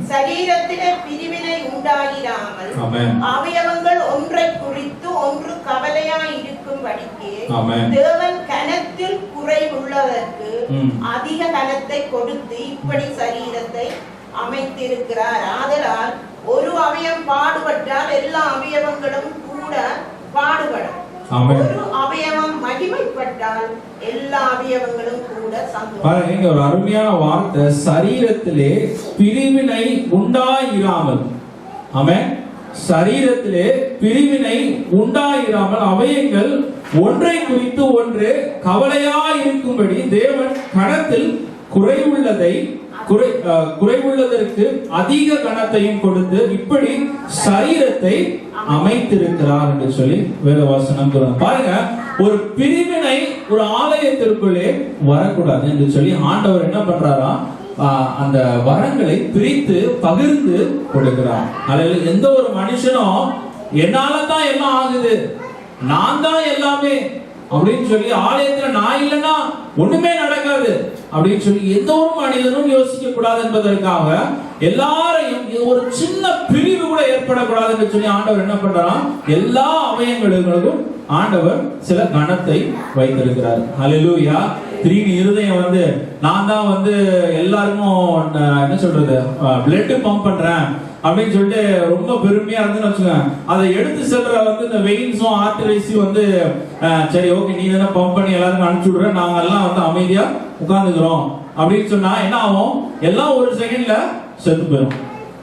சரீரத்திலே பிரிவினை உண்டாகிராமல் அவயவங்கள் ஒன்றை குறித்து ஒன்று கவலையாய் இருக்கும்படிக்கு தேவன் கனத்தில் குறைவுள்ளதற்கு அதிக கனத்தை கொடுத்து இப்படி சரீரத்தை அமைத்திருக்கிறார். ஆதலால் ஒரு அவயம் பாடுபட்டால் எல்லா அவயவங்களும் கூட பாடுபடும். ஆமென். ஒரு அவயவம் மகிமைப்பட்டால் எல்லா அவயவங்களும் கூட சந்தோஷம். பாருங்க, இங்க ஒரு அருமையான வார்த்தை, சரீரத்திலே பிரிவினை உண்டாயிராமல். ஆமென். சரீரத்திலே பிரிவினை உண்டாயிராமல் அவயங்கள் ஒன்றை குறித்து ஒன்று கவலையாயிருக்கும்படி தேவன் கணத்தில் குறைவுள்ளதற்கு அதிக கணத்தையும் கொடுத்து இப்படி சரீரத்தை அமைத்திருக்கிறார் என்று சொல்லி வேதவசனம் சொல்றாங்க. பாருங்க, ஒரு பிரிவினை ஒரு ஆலயத்திற்குள்ளே வரக்கூடாது என்று சொல்லி ஆண்டவர் என்ன பண்றாரா, அந்த வரங்களை பிரித்து பகிர்ந்து கொடுக்கிறார். அதில் எந்த ஒரு மனுஷனும் என்னால தான் எல்லாம் ஆகுது, நான் தான் எல்லாமே அப்படின்னு சொல்லி ஆலயத்துல நான் இல்லைன்னா ஒண்ணுமே நடக்காது அப்படின்னு சொல்லி எந்த ஒரு மனிதனும் யோசிக்க கூடாது என்பதற்காக எல்லாரையும் ஒரு சின்ன பிரிவு கூட ஏற்படக்கூடாது என்று சொல்லி ஆண்டவர் என்ன பண்றாராம், எல்லா அவயங்களுக்கும் ஆண்டவர் சில கணத்தை வைத்திருக்கிறார். ஹல்லேலூயா. திடீர்னு இருதயம் வந்து நான் தான் எல்லாருக்கும் என்ன சொல்றது பிளட் பம்ப் பண்றேன் அப்படின்னு சொல்லிட்டு ரொம்ப பெருமையா இருந்துன்னு வச்சுக்கோங்க. அதை எடுத்து செல்ற இந்த வெயின்ஸும் ஆர்டரிஸும் சரி ஓகே நீ தானே பம்ப் பண்ணி எல்லாருக்கும் அனுப்பிச்சு விடுற, நாங்க எல்லாம் அமைதியா உட்கார்ந்துக்கிறோம் அப்படின்னு சொன்னா என்ன ஆகும், எல்லாம் ஒரு செகண்ட்ல செத்து போயிடும்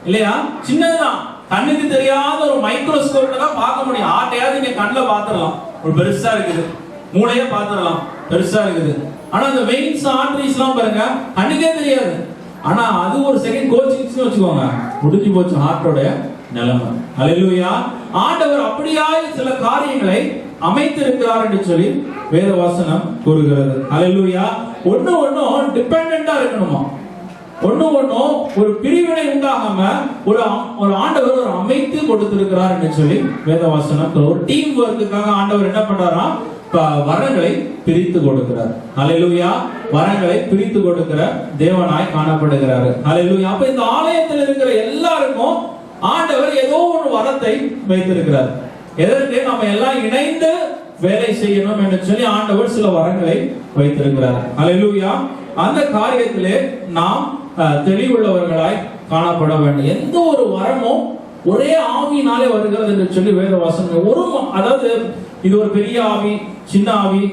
இல்லையா? சின்னதுதான், கண்ணுக்கு தெரியாத ஒரு மைக்ரோஸ்கோப்ல தான் பார்க்க முடியும். ஆட்டையாவது நீங்க கண்ணில் பாத்துடலாம், ஒரு பெருசா இருக்குது, மூளையே பாத்துடலாம் பெருசா இருக்குது. ஆனா அந்த வெயின்ஸ் ஆர்டரிஸ் எல்லாம் பாருங்க கண்ணுக்கே தெரியாது. ஆனா அது ஒரு செகண்ட் கோச்சிங்ஸ்னு வச்சுக்கோங்க, முடிஞ்சு போச்சு ஹார்ட்டோட நிலைமை. ஹல்லேலூயா. ஆண்டவர் அப்படியாய் சில காரியங்களை அமைத்திருக்கிறார் என்று சொல்லி வேதவசனம் கூறுகிறது. ஹல்லேலூயா. ஒண்ணும் டிபெண்டண்டா இருக்கணுமா, ஒண்ணும் ஒரு பிரிவினை உண்டாகாம ஒரு ஆண்டவர் ஒரு அமைத்து கொடுத்திருக்கிறார் என்று சொல்லி வேதவசனம். ஒரு டீம் ஒர்க்குக்காக ஆண்டவர் என்ன பண்றாரா, வரங்களை பிரித்து கொடுக்கிறார். ஹல்லேலூயா. வரங்களை பிரித்து கொடுக்கிற தேவனாய் காணப்படுகிறார். ஹல்லேலூயா. அப்ப இந்த ஆலயத்தில் இருக்கிற எல்லாருக்கும் ஆண்டவர் ஏதோ ஒரு வரத்தை வைத்திருக்கிறார். எதற்கு, நம்ம எல்லாம் இணைந்து வேலை செய்யணும் என்று சொல்லி ஆண்டவர் சில வரங்களை வைத்திருக்கிறார். ஹல்லேலூயா. அந்த காரியத்திலே நாம் தெளிவுள்ளவர்களாய் காணப்பட வேண்டும். எந்த ஒரு வரமும் ஒரே ஆவியினாலே வருகிறது என்று சொல்லி வேதவசனம். அதாவது இது ஒரு பெரிய ஆவி, சின்ன ஆவி,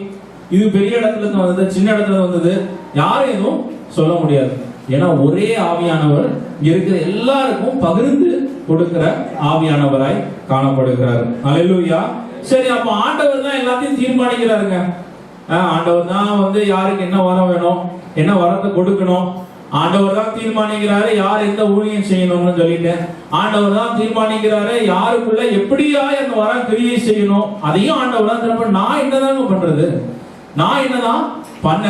இது பெரிய இடத்துல இருந்து வந்தது, சின்ன இடத்துல வந்தது, யாரும் எதுவும் சொல்ல முடியாது. ஏன்னா ஒரே ஆவியானவர் இருக்கிற எல்லாருக்கும் பகிர்ந்து கொடுக்கிற ஆவியானவராய் காணப்படுகிறார். ஹல்லேலூயா. சரி, அப்ப ஆண்டவர் தான் எல்லாத்தையும் தீர்மானிக்கிறாருங்க. ஆண்டவர் தான் யாருக்கு என்ன வரம் வேணும், என்ன வரத்தை கொடுக்கணும், ஆண்டவர் தான் தீர்மானிக்கிறாரு யார் எந்த ஊழியம் செய்யணும்னு சொல்லிட்டு. ஆண்டவர் தான் தீர்மானிக்கிறாரு யாருக்குள்ள எப்படியா அந்த வரம் கிரியை செய்யணும், அதையும் ஆண்டவர் தான். நான் என்னதாங்க பண்றது, நான் என்னதான் பண்ண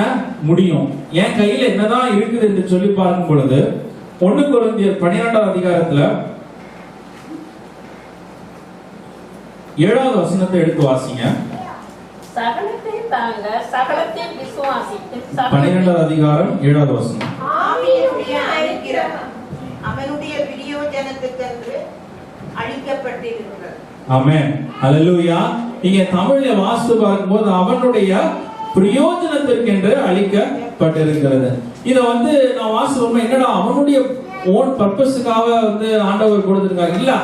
முடியும், என் கையில என்னதான் இருக்குது என்று சொல்லி பார்க்கும் பொழுது 1 கொரிந்தியர் 12ஆம் அதிகாரத்துல 7வது வசனத்தை எடுத்து வாசிங்க. சகலத்தை தாங்க, சகலத்தை விசுவாசித்து. 12ஆம் அதிகாரம் 7வது வசனம். ஆவியினுடைய அனுக்கிரகம் அவனுடைய பிரயோஜனத்துக்கென்று அளிக்கப்பட்டிருக்கிறது. ஆமென். ஹல்லேலூயா. நீங்க தமிழ்ல வாசித்து பார்க்கும்போது அவனுடைய பிரயோஜனத்திற்கென்று அளிக்கப்பட்டிருக்கிறது. இத நான் வாசிப்போம், என்னடா அவனுடைய ஓன் பர்பஸுக்காக ஆண்டவர் கொடுத்திருக்காங்க இல்ல,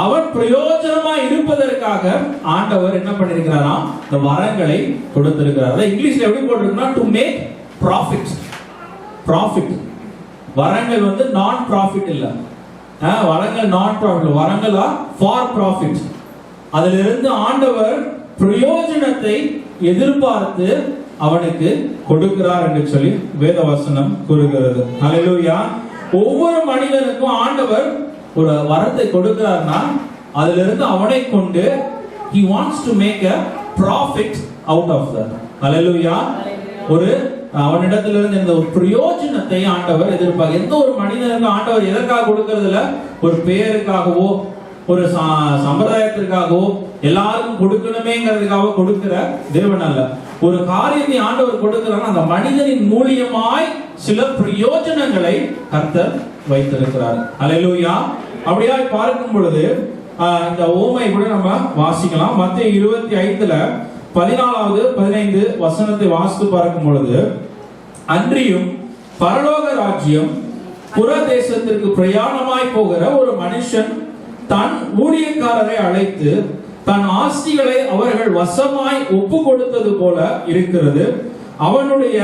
அவன் பிரயோஜனமா இருப்பதற்காக ஆண்டவர் என்ன பண்ணிருக்கிறாரா, இந்த வரங்களை கொடுத்திருக்கிறார். அத இங்கிலீஷ்ல எப்படி போட்டிருக்குன்னா டு மேக் ப்ராஃபிட். ப்ராஃபிட் வரங்கள் நான் ப்ராஃபிட் இல்ல, வரங்கள் நான் ப்ராஃபிட், வரங்கள் ஃபார் ப்ராஃபிட். அதிலிருந்து ஆண்டவர் பிரயோஜனத்தை எதிர்பார்த்து அவனுக்கு கொடுக்கிறார் என்று சொல்லி வேதவசனம் கூறுகிறது. ஹல்லேலூயா. ஒவ்வொரு மனிதனுக்கும் ஆண்டவர் ஒரு வரத்தை கொடுக்கிறார்னா அதிலிருந்து அவனை கொண்டு he wants to make a profit out of that. ஹல்லேலூயா. ஒரு அவனிடத்திலிருந்து இந்த ஒரு பிரயோஜனத்தை ஆண்டவர் எதிர்பார்க்க. எந்த ஒரு மனிதனுக்கு ஆண்டவர் எதற்காக கொடுக்கிறது இல்ல, ஒரு பெயருக்காகவோ ஒரு சம்பிரதாயத்திற்காகவோ எல்லாருக்கும் கொடுக்கணுமேங்கிறதுக்காக கொடுக்கிற தேவன் அல்ல. ஒரு காரியத்தை ஆண்டவர் கொடுக்கிறார், அந்த மனிதனின் மூலியமாய் சில பிரயோஜனங்களை கர்த்தர் வைத்திருக்கிறார். ஹல்லேலூயா. அப்படியா பார்க்கும் பொழுது இந்த ஓமை கூட நம்ம வாசிக்கலாம். மத்தேயு 25ல 14வது 15 வசனத்தை வாசித்து பார்க்கும் பொழுது, அன்றியும் பரலோக ராஜ்யம் புறதேசத்திற்கு பிரயாணமாய் போகிற ஒரு மனுஷன் தன் ஊழியக்காரரை அழைத்து தன் ஆஸ்திகளை அவர்கள் வசமாய் ஒப்பு கொடுத்தது போல இருக்கிறது. அவனுடைய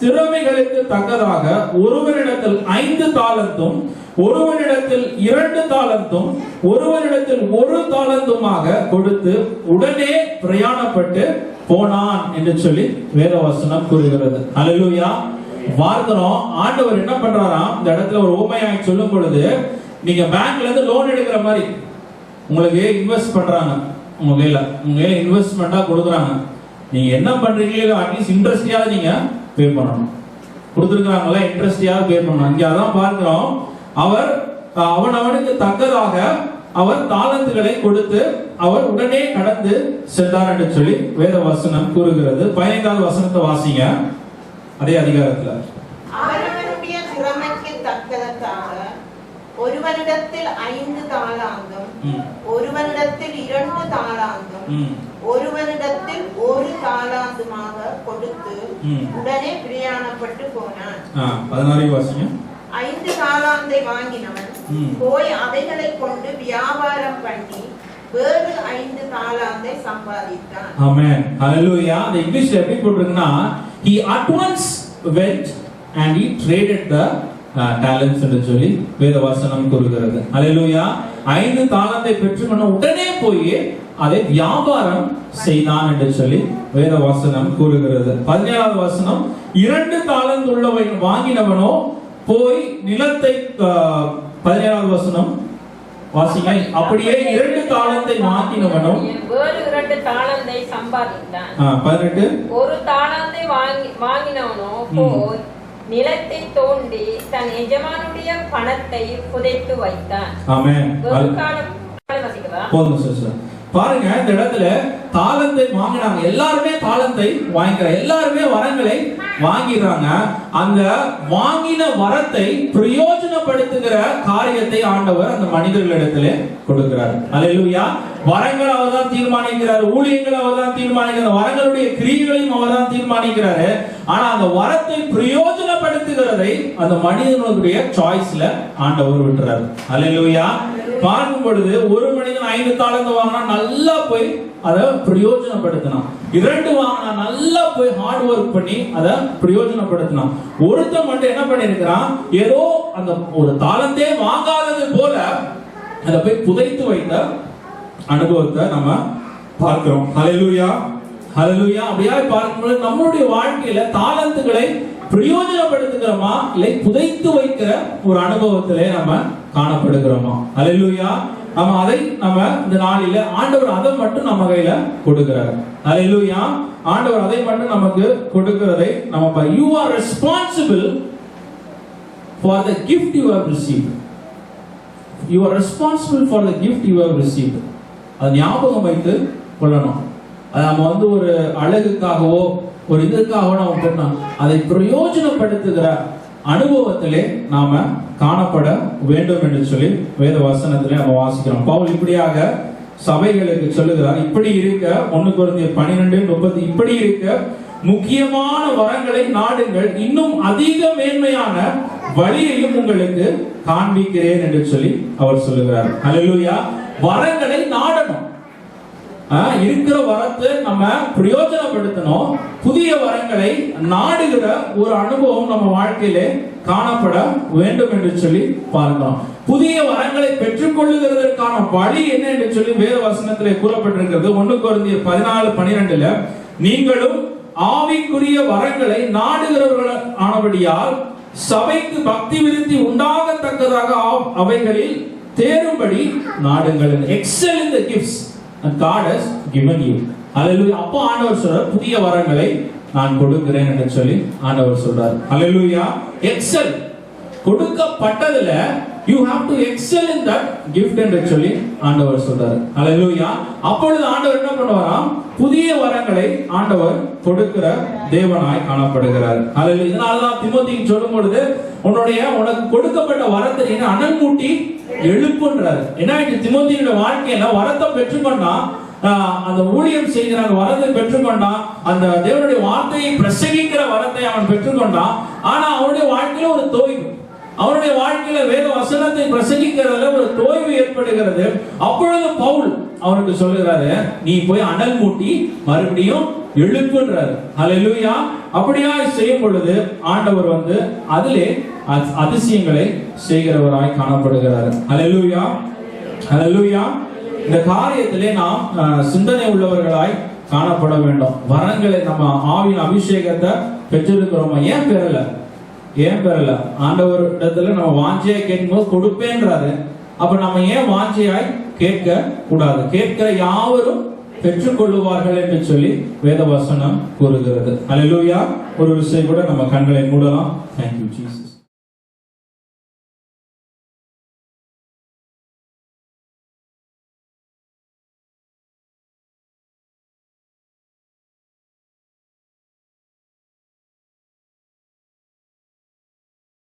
திறமைகளுக்கு தக்கதாக ஒருவனிடத்தில் 5 தாலந்தும் ஒருவனிடத்தில் 2 தாலந்தும் ஒருவனிடத்தில் 1 தாலந்துமாக கொடுத்து உடனே பிரயாணப்பட்டு போனான் என்று சொல்லி வேதவசனம் கூறுகிறது. அல்லேலூயா. பார்க்கிறோம், ஆண்டவர் என்ன பண்றாராம், இந்த இடத்துல ஒரு உவமையாய் சொல்லும் பொழுது, நீங்க பேங்க்ல இருந்து லோன் எடுக்கிற மாதிரி உங்களுக்கு இன்வெஸ்ட் பண்றாங்க, உங்க கையில இன்வெஸ்ட்மெண்டா கொடுக்குறாங்க. நீங்க என்ன பண்றீங்களோ அட்லீஸ்ட் இன்ட்ரெஸ்டியாவது நீங்க பே பண்ணணும். கொடுத்துருக்காங்களா, இன்ட்ரெஸ்டியாவது பே பண்ணணும். இங்க அதான் பார்க்கிறோம், அவர் அவனுக்கு தக்கதாக அவர் தாலந்துகளை கொடுத்து அவர் உடனே கடந்து சென்றார் என்று சொல்லி வேத வசனம் கூறுகிறது. 15வது வசனத்தை வாசிங்க, அதே அதிகாரத்துல. அவரவருடைய திறமைக்கு தக்கதாக ஒருவனிடத்தில் 5 தாலாந்தும் ஒருவனிடத்தில் 2 தாலாந்தும் ஒருவனிடத்தில் 1 தாலாந்துமாக கொடுத்து உடனே பிரயாணப்பட்டு போனான். 16 வாசிங்க. 5 தாலாந்தை வாங்கினவன் போய் அவைகளை கொண்டு வியாபாரம் பண்ணி வேறு 5 தாலாந்தை சம்பாதித்தான். ஆமென். ஹalleluya. அந்த இங்கிலீஷ்ல எப்படி போட்டுருக்குன்னா, he at once went and he traded the talents என்று சொல்லி வேத வசனம் கூறுகிறது. ஹalleluya. 5 தாலந்தை பெற்றுக்கொண்ட உடனே போய் அதை வியாபாரம் செய்தான் என்று சொல்லி வேத வசனம் கூறுகிறது. 17வது வசனம், 2 தாலந்து உள்ளவன் வாங்கினவனோ போய் நிலத்தை 17வது வசனம் வாசிங்க. அப்படியே 2 தாலந்தை வாங்கினவனும் வேறு 2 தாலந்தை சம்பாதித்தான். 18 1 தாலந்தை வாங்கினவனோ போய் நிலத்தை தோண்டி தன் எஜமானுடைய பணத்தை புதைத்து வைத்தான். ஆமென். போதும் சார். பாருங்க, இந்த இடத்துல தாலந்தை வாங்கினாங்க. எல்லாருமே தாலந்தை வாங்கிக்கிறாங்க, எல்லாருமே வரங்களை வாங்கிடுறாங்க. அந்த வாங்கின வரத்தை பிரயோஜனப்படுத்துகிற காரியத்தை ஆண்டவர் அந்த மனிதர்களிடத்திலே கொடுக்கிறார். அல்லேலூயா. வரங்களை அவர் தான் தீர்மானிக்கிறார், ஊழியங்களை அவர் தான் தீர்மானிக்கிறார், வரங்களுடைய கிரியைகளையும் அவர் தான் தீர்மானிக்கிறாரு. ஆனா அந்த வரத்தை பிரயோஜனப்படுத்துகிறதை அந்த மனிதனுடைய சாய்ஸ்ல ஆண்டவர் விட்டுறாரு. அல்லேலூயா. பார்க்கும் பொழுது ஒரு மனிதன் 5 தாலந்து வாங்கினா நல்லா போய் அதை பிரயோஜனப்படுத்தினான், 2 வாங்கினா நல்லா போய் ஹார்ட் ஒர்க் பண்ணி அதை பிரயோஜனப்படுத்தினான். ஒருத்தன் மட்டும் என்ன பண்ணிருக்கிறான், ஏதோ அந்த ஒரு தாலந்தே வாங்காதது போல அதை போய் புதைத்து வைத்த அனுபவத்தை நம்ம பார்க்கிறோம். ஹல்லேலூயா, ஹல்லேலூயா. அப்படியே பார்க்கும்போது நம்மளுடைய வாழ்க்கையில தாலந்துகளை பிரயோஜனப்படுத்துகிறோமா இல்லை புதைத்து வைக்கிற ஒரு அனுபவத்திலே நம்ம காணப்படுகிறோமா? ஹல்லேலூயா. அதை நம்ம இந்த நாளில ஆண்டவர் அதை மட்டும் நம்ம கையில கொடுக்கிறார். ஹல்லேலூயா. ஆண்டவர் அதை மட்டும் நமக்கு கொடுக்கிறதை நம்ம you are responsible for the gift you have received. You are responsible for the gift you have received. அது ஞாபகம் வைத்து கொள்ளணும். அது நம்ம ஒரு அழகுக்காகவோ ஒரு இதற்காகவோ நம்ம பண்ணோம், அதை பிரயோஜனப்படுத்துகிற அனுபவத்திலே நாம காணப்பட வேண்டும் என்று சொல்லி வேத வசனத்திலே நம்ம வாசிக்கிறோம். பவுல் இப்படியாக சபைகளுக்கு சொல்லுகிறார், இப்படி இருக்க 1 கொரிந்தியர் 12:30, இப்படி இருக்க முக்கியமான வரங்களை நாடுங்கள், இன்னும் அதிக மேன்மையான வழியையும் உங்களுக்கு காண்பிக்கிறேன் என்று சொல்லி அவர் சொல்லுகிறார். ஹல்லேலூயா. வரங்களை நாடணும், இருக்கிற வரத்தை நம்ம பிரயோஜனப்படுத்தணும், புதிய வரங்களை நாடுகிற ஒரு அனுபவம் நம்ம வாழ்க்கையிலே காணப்பட வேண்டும் என்று சொல்லி பார்க்கிறோம். புதிய வரங்களை பெற்றுக் கொள்ளுகிறதற்கான வழி என்ன என்று சொல்லி வேத வசனத்திலே கூறப்பட்டிருக்கிறது. 1 கொரிந்தியர் 14:12, நீங்களும் ஆவிக்குரிய வரங்களை நாடுகிறவர்கள் ஆனபடியால் சபைக்கு பக்தி விருத்தி உண்டாகத்தக்கதாக அவைகளில் தேரும்படி நாடுங்கள். Excel in the gifts and God has given you. Hallelujah. அப்போ ஆண்டவர் சொல்றார், புதிய வரங்களை நான் கொடுக்கிறேன் என்று சொல்லி ஆண்டவர் சொல்றார். Hallelujah. Excel கொடுக்கப்பட்டதுல you have to excel in that gift என்று சொல்லி ஆண்டவர் சொல்றார். Hallelujah. அப்பொழுது ஆண்டவர் என்ன பண்ணுவாராம், புதிய வரங்களை ஆண்டவர் கொடுக்கிற தேவனாய் காணப்படுகிறார். Hallelujah. இதனால தான் தீமோத்தேயுக்கு சொல்லும் பொழுது உனக்கு கொடுக்கப்பட்ட வரத்தை நீ அனல் மூட்டி எழுப்புன்றார். என்ன தீமோத்தேயுடைய வாழ்க்கையில வரத்தை பெற்றுக்கொண்டா, அந்த ஊழியம் செய்கிற வரத்தை பெற்றுக்கொண்டான், அந்த தேவனுடைய வார்த்தையை பிரசங்கிக்கிற வரத்தை அவன் பெற்றுக்கொண்டான். ஆனா அவனுடைய வாழ்க்கையில ஒரு தோய்வு, அவனுடைய வாழ்க்கையில வேத வசனத்தை பிரசங்கிக்கிறதுல ஒரு தோய்வு ஏற்படுகிறது. அப்பொழுது பவுல் அவனுக்கு சொல்லுகிறாரு, நீ போய் அனல் மூட்டி மறுபடியும் எழுப்புன்றாரு. ஹல்லேலூயா. அப்படியா செய்யும் பொழுது ஆண்டவர் அதிலே அதிசயங்களை செய்கிறவராய் காணப்படுகிறார். ஹல்லேலூயா, ஹல்லேலூயா. இந்த காரியத்திலே நாம் சிந்தனை உள்ளவர்களாய் காணப்பட வேண்டும். வரங்களை நம்ம ஆவியின் அபிஷேகத்தை பெற்றிருக்கிறோமா? ஏன் பெறல? ஆண்டவர் இடத்துல நம்ம வாஞ்சையா கேட்கும்போது கொடுப்பேன்றாரு. அப்ப நம்ம ஏன் வாஞ்சையாய் கேட்க கூடாது? கேட்கிற யாவரும் பெற்றுக்கொள்ளுவார்கள் என்று சொல்லி வேத வசனம் கூறுகிறது. ஹல்லேலூயா. ஒரு விஷயம் கூட நம்ம கண்களை மூடலாம். Thank you Jesus.